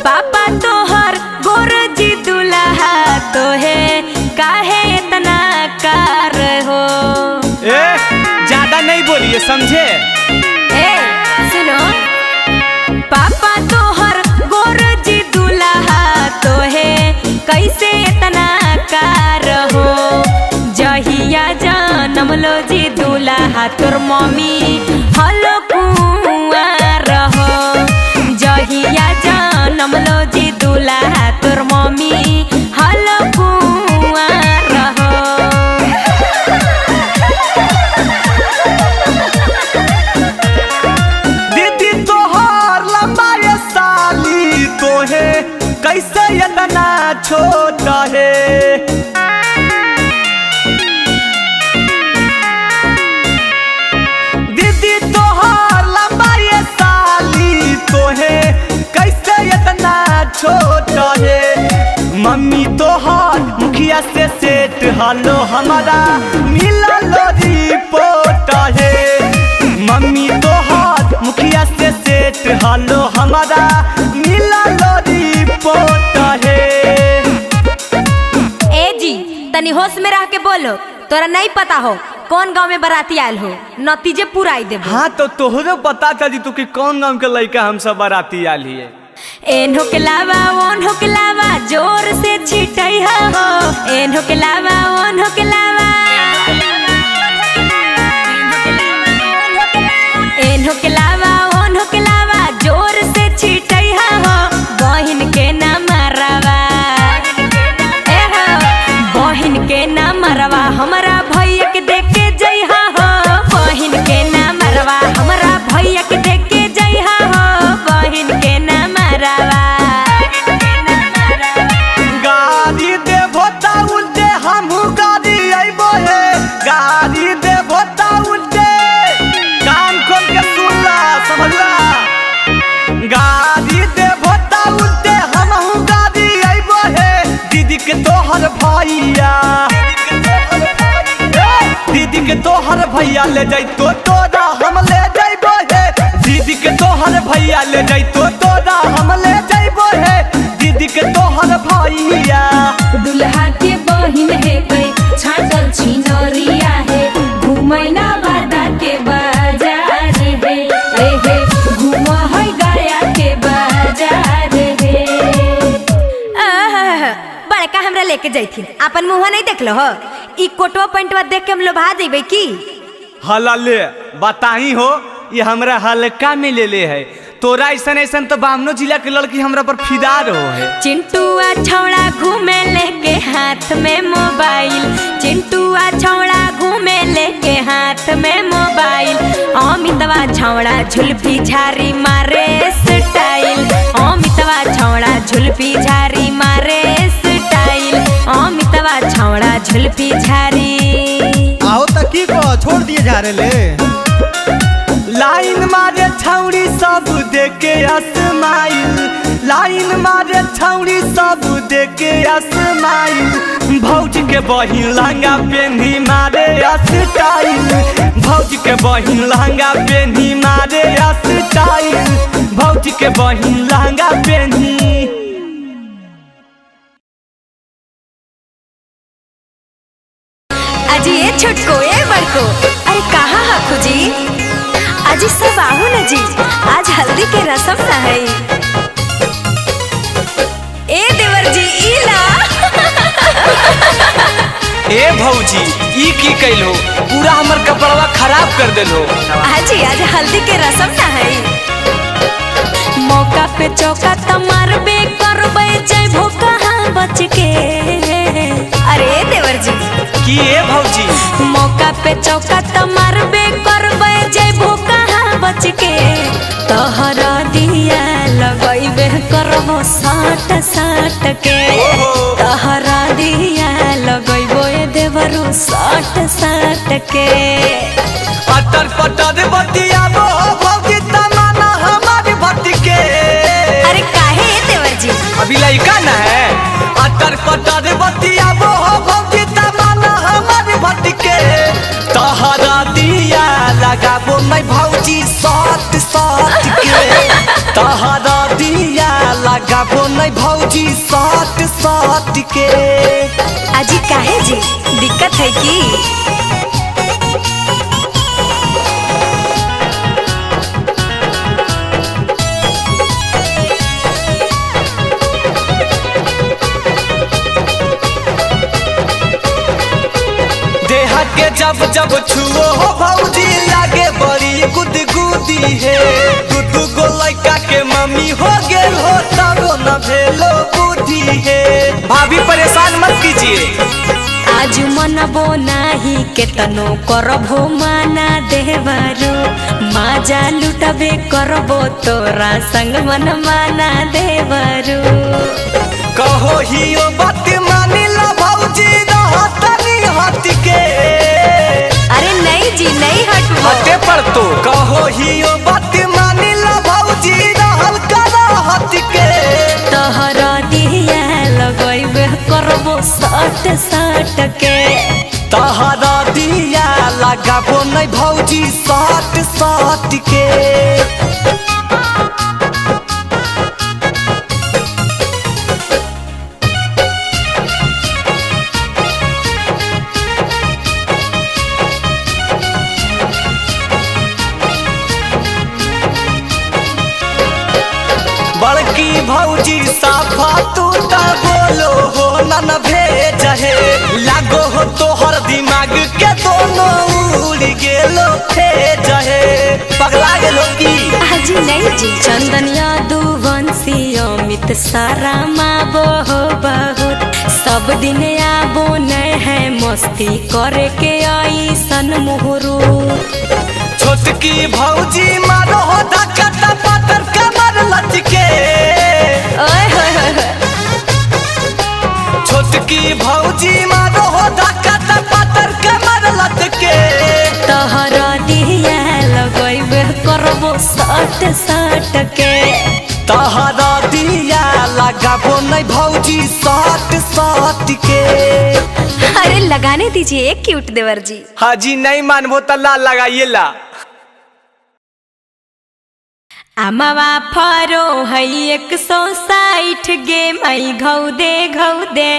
पापा तोहर गोर जी दुल्हा तो है काहे इतना कार हो। ए ज्यादा नहीं बोलिए समझे। ए सुनो पापा तोहर गोर जी दुल्हा तो है कैसे इतना कार हो। जहिया जनम लो जी दुल्हा तोर मम्मी हलो कुंवार हो। जहिया जनम लो जी दुल्हा तोर मम्मी हलो कुंवार हो। दीदी तोहर लंबा ये साली तो है कैसे इतना छोटा है। दीदी तोहर लंबा ये साली तो है कैसे इतना छोटा है। मम्मी तोहर मुखिया से सेट हालो हमारा मिला लो रिपोर्ट है। मम्मी तोहर मुखिया से सेट हालो हमारा मिला लो रिपोर्ट है। ए जी तनी होश में रह के बोलो, तोरा नहीं पता हो कौन गांव में बाराती आयल हो, नतीजे पूरा आई देबो। हाँ तो तोहरो पता था जी तू कि कौन गांव के लड़का हम सब बाराती आल हिए। एन हो के लावा ओन हो के लावा जोर से छिटई हो। एन हो के लावा ओन हो के लावा एन हो के लावा ओन हो के लावा जोर से छिटई हो। बहिन के ना मरवा ए हो बहिन के ना मरवा हमरा भैया के देख के जइहा हो। बहिन के ना मरवा हमरा भैया के देख के जइहा हो। बहिन के ना मरवा गाड़ी देबो ता उल्टे हमहू गाड़ी अइबो है। गाड़ी देबो ता उल्टे कान खोल के सुनला समझला। गाड़ी देबो ता उल्टे हमहू गाड़ी अइबो है। दीदी के तोहर भैया दीदी के तोहर भैया ले जाई तो तोरा हम ले जाइबो है। दीदी के तोहर भैया ले जाई तो तोरा हम ले जाइबो है। दीदी के तोहर भैया दुल्हा के बहिन है कई छाटल छिनरिया है। घुमैना बादा के बाजार है। एहे घुम है गया के बाजार है। बड़का हमरा लेके जैथिन अपन मुँह नहीं देख लो हो। ई कोटवा पैंटवा देख के हम लोभा जेबे की। हला ले बताई हो ये हमरा हल्का में ले ले है। तोरा ऐसा ऐसा तो बामनो जिला के लड़की हमरा पर फिदा रहो है। चिंटुआ छौड़ा घूमे लेके हाथ में मोबाइल। चिंटुआ छौड़ा घूमे लेके हाथ में मोबाइल। अमितवा छौड़ा झुलफी झारी मारे स्टाइल। अमितवा छौड़ा झुलफी झारी मारे स्टाइल। अमितवा छौड़ा झुलफी झारी। आओ तक की को छोड़ दिए जा रहे ले। लाइन मारे छौड़ी सब देके अस्माइल। लाइन मारे छौड़ी सब देके अस्माइल। भौज के बहिन लहंगा पेन्ही मारे स्टाइल। भौज के के बहिन लहंगा पेन्ही मारे स्टाइल, भौजी के बहिन लहंगा पेन्ही। अजी ये छोटको ये बड़को, अरे कहाँ है खुजी? अजी सब आओ न जी, आज हल्दी के रसम न है। ए देवर जी इला। ए भौजी ई की कैलो, पूरा हमर कपड़वा खराब कर देलो। अजी आज हल्दी के रसम न है। मौका पे चौका तमारबे करबे जइबो कहाँ बच के। अरे देवर जी की ए भौजी, मौका पे चौका तमारबे करबे जइबो कहाँ बच के। तोहरा दिया लगइबे करबो साट साट के। तोहरा दिया लगइबो ए देवरू साट साट के। अटर पटर बतियाबो भौजी तमाना हमारी भटके। अरे काहे देवर जी, अभी लइका न है। अटर पटर बतियाबो भौजी तमाना हमारी भटके। तोहरा दिया लगाबो मैं भौजी साट साट के। तोहरा दिया लगाबो मैं भौजी साट साट के। अजी काहे जी, दिक्कत है की? देह के जब जब छुओ हो भौजी लागे बड़ी गुदगुदी है। दू गो लड़का के मम्मी हो गेल हो तब न भेलो बुद्धि है। भाभी परेशान मत कीजिए। आज मनबो नाही केतनो करबो माना देवरो। माजा लुटबे करबो तोरा संग मन माना देवरो। कहो हियो बात मानी ला भौजी रहतनी हट के। अरे नहीं जी नहीं हटबो। हटे पर तो कहो हियो बात मानी ला भौजी रहल करा हट के। तोहरा दिया लगइबे करबो साट साट के। तोहरा दिया लगाबो नहीं भौजी साट साट के। बड़की भौजी साफा तू त बोलो हो न भेज है। लागो हो तोहर दिमाग के दोनों उड़ गेलो भेज है। पगला गेलो की? अजी नहीं जी, चंदन यादुवंशी अमित सारा माबो हो बहुत। सब दिन आबो नहीं है मस्ती करे के आई सन मुहरू। छोटकी भौजी मारो हो धक्का पातर कमर लचके। ओए होए होए। छोटकी भौजी मारो हो धक्का पातर कमर लचके। तोहरा दिया लगइबे करबो साट साट के। तोहरा दिया लगाबो नहीं भौजी साट साट के। अरे लगाने दीजिए एक क्यूट देवर जी। हाजी नहीं मानबो त ला लगाइए ला। अमवा फरो है 160 गे मई घौ दे।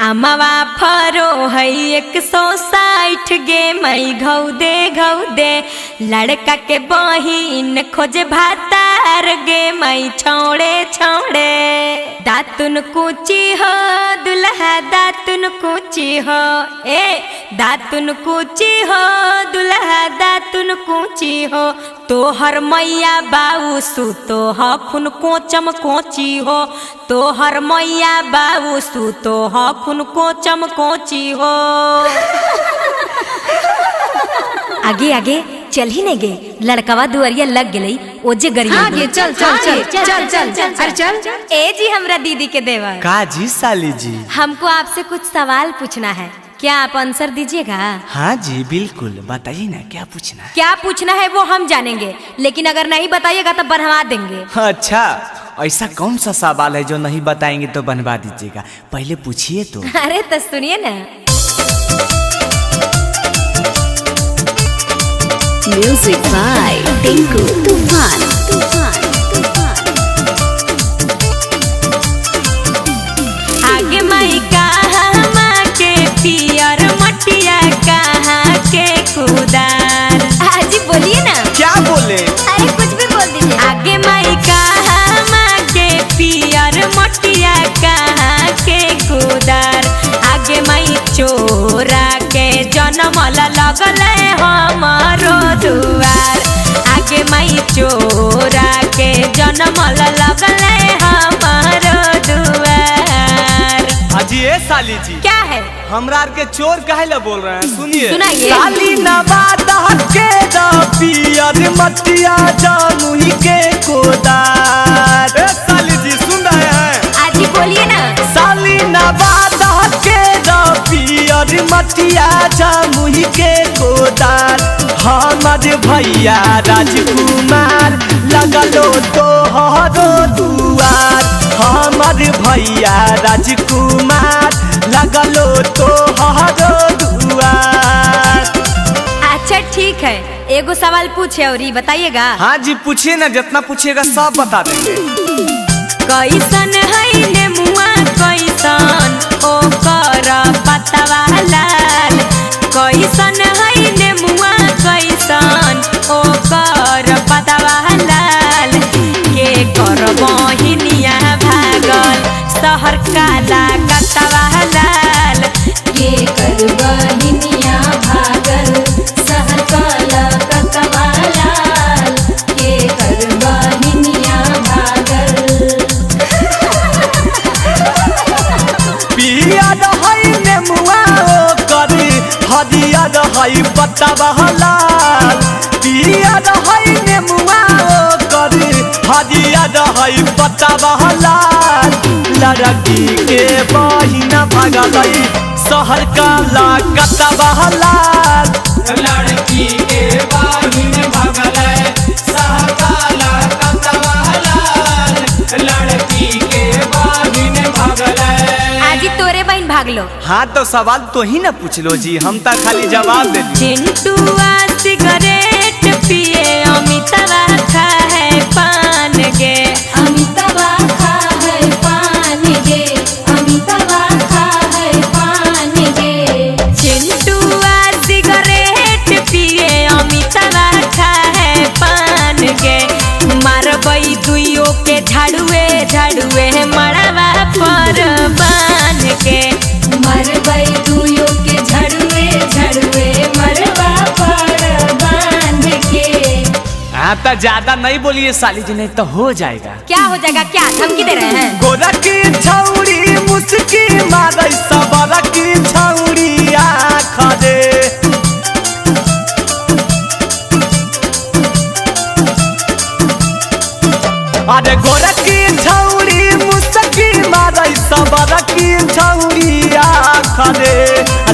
अमवा फरो है 160 गे मई घौ दे। लड़का के बहिन खोजे भातार गे मई छोड़े छोड़े। दातुन कूची हो दुल्हा दातुन कूची हो। ए दातुन कूची हो दुल्हा दातुन कूची हो। तोहर मैया बाऊ सुतो हखुन कोचम कोची हो। तोहर मैया बाऊ सुतो हखुन कोचम कोची हो। आगे आगे चल ही नहीं गे, लड़कवा दुआरिया लग गई ओजे गरिया। आगे चल चल चल चल चल चल अरे चल। ए जी हमरा दीदी के देवर। का जी साली जी? हमको आपसे कुछ सवाल पूछना है, क्या आप आंसर दीजिएगा? हाँ जी बिल्कुल, बताइए ना क्या पूछना है। क्या पूछना है वो हम जानेंगे, लेकिन अगर नहीं बताइएगा तो बनवा देंगे। अच्छा ऐसा कौन सा सवाल है जो नहीं बताएंगे तो बनवा दीजिएगा? पहले पूछिए तो। अरे तो सुनिए ना। Music by Tinku Tufan. आगे माई कहाँ के पियर मटिया कहाँ के खुदार। हाजी बोलिए ना। क्या बोले? अरे कुछ भी बोल दीजिए। आगे माई कहाँ के पियर मटिया कहाँ के खुदार। आगे माई चोरा के जनमल लगल हमारो दुआर। आगे माई चोरा के जनमल लगल हमारो दुआर। हाजी ए साली जी, क्या है? हमरा के चोर काहे ला बोल रहे हैं? सुनिए। सुनाइए। साली नवादा के पियर मटिया जामुही के कोदार। ए साली जी सुन रहे हैं? आजी बोलिए ना। साली नवादा के पियर मटिया जामुही के कोदार। हमर भैया राजकुमार लगलो तोहरो दुआर। हमर भैया राजकुमार लगलो तोहरो दुआर। अच्छा ठीक है, एगो सवाल पूछे और बताइएगा। हाँ जी पूछिए ना, जितना पूछिएगा सब बता देंगे। कैसन है नेमुआ कैसन ओकर पतवा लाल। कैसन है नेमुआ कैसन ओकर पतवा लाल। के कर बहिनिया भागल शहर काला कतवा लाल। के कर बहिनिया भागल शहर काला कतवा लाल। के कर बहिनिया भागल। पियर है नेमुआ ओकर हरियर है पतवा लाल। पियर है नेमुआ ओकर हरियर है पतवा लाल। लड़की के बहिना भागल शहर काला कतवा लाल। लड़की के बहिन भगल शहर काला कतवा लाल। लड़की के बहिन भगल। आजी तोरे बहन भागलो। हाँ तो सवाल तो ही ना पूछ लो जी, हम तो खाली जवाब दे दी। चिंटुआ सिगरेट पिए अमिताभा खाए पान गे। अमिताभा खाए पान गे। अमिताभा खाए पान गे। चिंटुआ सिगरेट पिए अमिताभा खाए पान गे। मारबई दुइयो के झाड़ुए झाड़ुए मड़वा पर बान के। मरबई दुइयो के झाड़ुए झाड़ुए मरवा पर बांध के। हाँ तो ज्यादा नहीं बोलिए साली जी, नहीं तो हो जाएगा। क्या हो जाएगा? क्या धमकी दे रहे हैं? गोरा की छौड़ी मुस्की मारै सबरा की छौड़ी आँख दे। अरे गोरा की छौड़ी मुस्की मारै सबरा की छौड़ी आँख दे।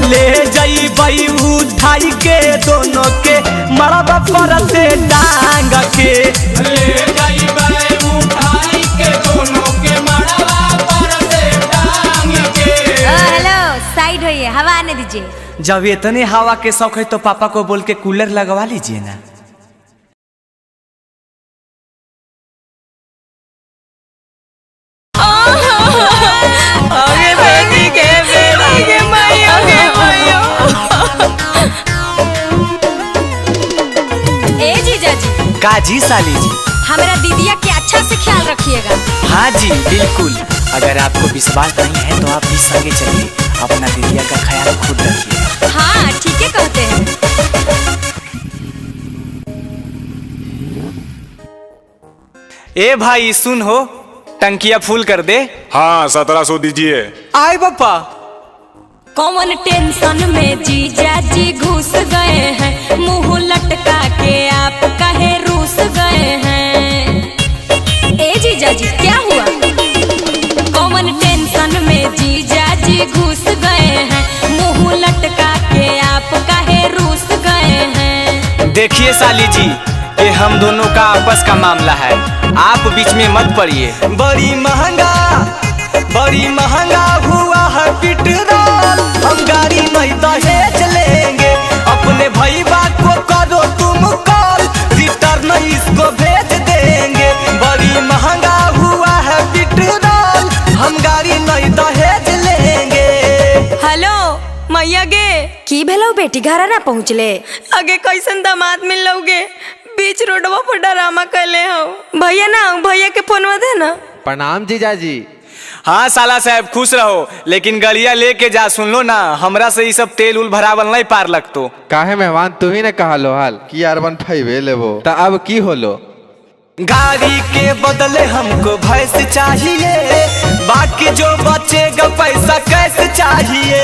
ले जइबै उठाई के दोनों के मरबा पर से डांग के। ले जाइबै उठाई के दोनों के मड़वा पर से टांग के। हेलो साइड होइए, हवा आने दीजिए। जब इतने हवा के शौक है तो पापा को बोल के कूलर लगवा लीजिए ना। आगे बेटी के बेटी के मायो के मायो। ए जीजा जी, काजी साली जी। हमारा दीदिया के अच्छा से ख्याल रखिएगा। हाँ जी बिल्कुल, अगर आपको विश्वास नहीं है तो आप भी संगे चलिए, अपना दीदिया का ख्याल खुद रखिए। हाँ ठीक है कहते हैं। ए भाई सुन हो, टंकिया फुल कर दे। हाँ 1700 दीजिए। आए पापा। कौन टेंशन में जीजा जी घुस गए हैं। मुंह लटका के आप कहे रूस गए हैं। ए जीजा जी क्या हुआ? कौन टेंशन में जीजा जी घुस गए हैं। मुंह लटका के आप कहे रूस गए हैं। देखिए साली जी, ये हम दोनों का आपस का मामला है, आप बीच में मत पड़िए। बड़ी महंगा हुआ है पेट्रोल। हम गाड़ी नहीं दहेज लेंगे, अपने भाई बात को करो तुम। बेटी घर ना पहुँचले? आगे कैसन दामाद मिल लोगे, बीच रोडवा पर डरामा कैले हो। भैया ना, भैया के फोनवा दे ना। प्रणाम जीजाजी। हाँ साला साहब खुश रहो, लेकिन गड़िया लेके जा, सुन लो ना, हमरा से ये सब तेल उल भरावल नहीं पार लगतो। काहे मेहमान तू ही ने कहा लो हाल कि अर्बन फाइवे लेबो, ता अब की होलो? गाड़ी के बदले हमको भैंस चाहिए, बाकी जो बचेगा पैसा कैसे चाहिए।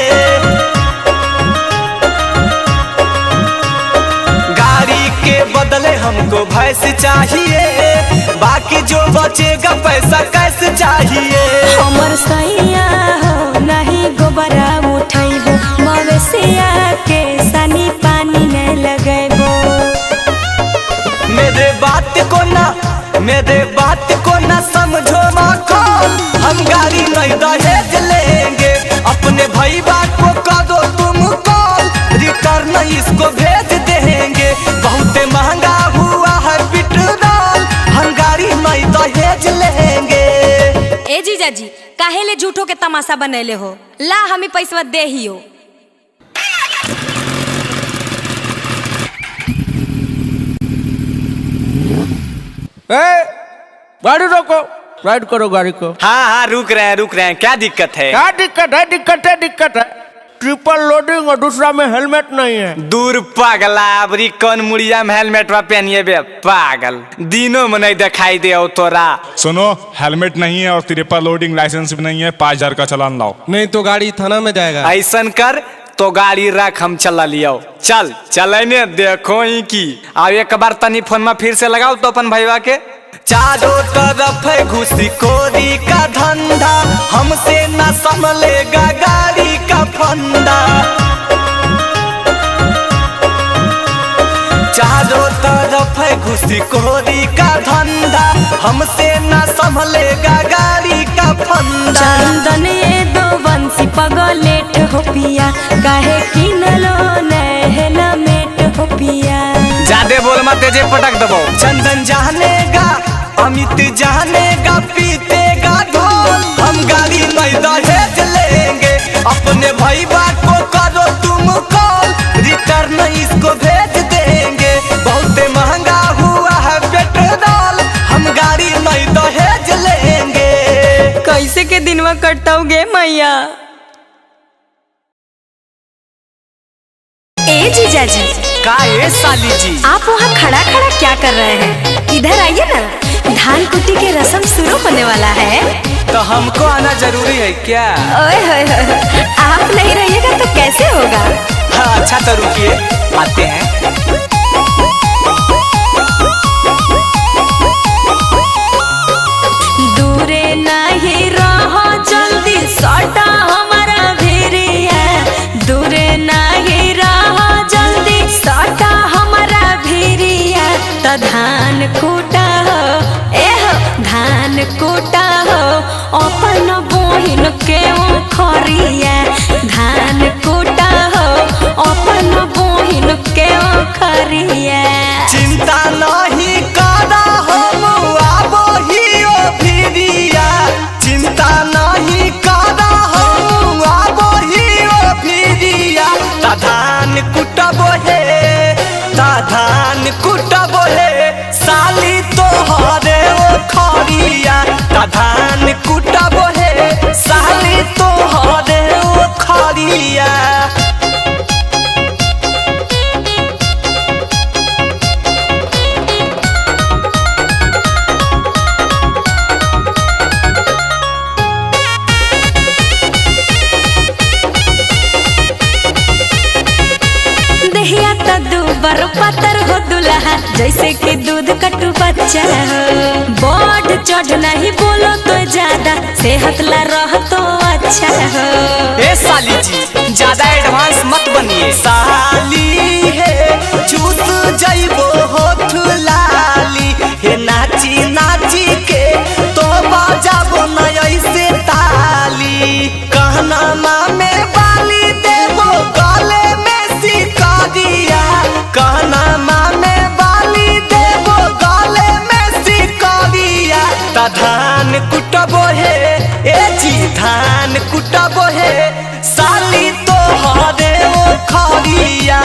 गाड़ी के बदले हमको भैंस चाहिए, बाकी जो बचेगा पैसा कैसे चाहिए। हमर सैया हो नहीं गोबरा उठैबो, मवेशिया के सनी पानी नहीं लगैबो। मेरे बात को ना समझो माखौल, हम गाड़ी नहीं दहेज लेंगे, अपने भाई बात को कर दो तुम कॉल, रिटर्न इसको भेज देंगे, बहुत महंगा हुआ है पेट्रोल, हम गाड़ी नहीं दहेज लेंगे। ए जीजाजी काहे ले झूठो के तमाशा बनैले हो? ला हमें पैसा दे ही हो। गाड़ी रोको, राइड करो गाड़ी को। हाँ रुक रहे हैं, क्या दिक्कत है? क्या दिक्कत है। ट्रिपल लोडिंग और दूसरा में हेलमेट नहीं है। दूर पागला, अबरी कौन मुड़िया में हेलमेट पहनिए बे पागल, दिनों में नहीं दिखाई दे तोरा। सुनो, हेलमेट नहीं है और ट्रिपल लोडिंग लाइसेंस भी नहीं है, 5000 का चालान लाओ। नहीं तो गाड़ी थाना में जाएगा। ऐसन कर तो गाड़ी रख, हम चला लियो। चलने देखो ही की। अब एक बार तनी फोन में फिर से लगाओ तो अपन भैया के। चारों तरफ है घुसखोरी का धंधा, हमसे न संभलेगा गाड़ी का फंदा। चारों तरफ है घुसखोरी का धंधा, हमसे न संभलेगा गाड़ी का फंदा। चंदन ये दो बंसी पगलेट हो पिया, काहे किनलो हेलमेट हो पिया। ज्यादा बोल मत, तेजे पटक दबो। चंदन जानेगा, अमित जानेगा, पीतेगा ढोल, हम गाड़ी नहीं दहेज लेंगे, अपने भाई बात को करो तुम कॉल, रिटर्न इसको भेज देंगे, बहुत महंगा हुआ है पेट्रोल, हम गाड़ी नहीं दहेज लेंगे। कैसे के दिनवा कटताओगे मैया? ए जीजाजी का है साली जी? आप वहाँ खड़ा क्या कर रहे हैं? इधर आइए ना, धान कुटी के रस्म शुरू होने वाला है। तो हमको आना जरूरी है क्या? ओए होए, आप नहीं रहिएगा तो कैसे होगा? हाँ अच्छा तो रुकिए, आते हैं। दूरे नहीं रहो, जल्दी सटा हमारा भिरिया। दूरे नहीं रहो, जल्दी सटा हमारा भिरिया। तो धान कूटा हो, धान कूटा हो, अपन बहिन के खरिया। धान कूटा हो, अपन बहिन के खरिया। चिंता नहीं करा हम आबो ही ओ भिरिया, चिंता नहीं करा हम आबो ही ओ भिरिया। ता धान कुटबो हे, ता धान कुटबो हे, साली तोहरे ओ खरिया। ता धान कुटबो हे, साली तोहरे ओ खरिया। दहिया तो दूबर पतर हो दुल्हा, जैसे कि दूध कटू बच्चा हो। बढ़ चढ़ नहीं बोलो तो ज्यादा, सेहत ला रह तो अच्छा हो। ए साली जी ज्यादा एडवांस मत बनिए, साली है चूस जाइबो होठ लाली, हे नाची नाची के तो बजाबो न ऐसे ताली। कहना में बाली देबो, गले में सिकरिया, कहना में बाली देबो, गले में सिकरिया। ता धान कुटबो हे, ए जी धान कुटबो हे, साली तोहरे ओ खरिया।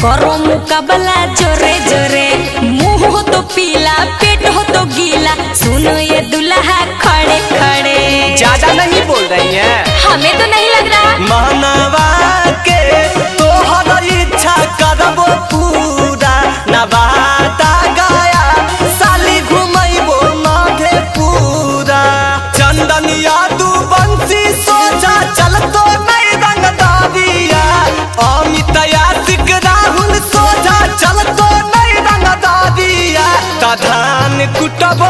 करो मुकाबला जोरे जोरे, मुंह हो तो पीला पेट हो तो गीला, सुनो ये दुल्हा खड़े खड़े। ज्यादा नहीं बोल रही है, हमें तो नहीं लग रहा। मानवा के तोहर इच्छा करबो पूरा, नवादा गया साली घुमैबो माधे पूरा। चंदनिया तू बंसी सोचा चलतो नहीं रंगदारिया, अमित यासिक राहुल सोचा चलतो नहीं रंगदारिया। धान कुटबो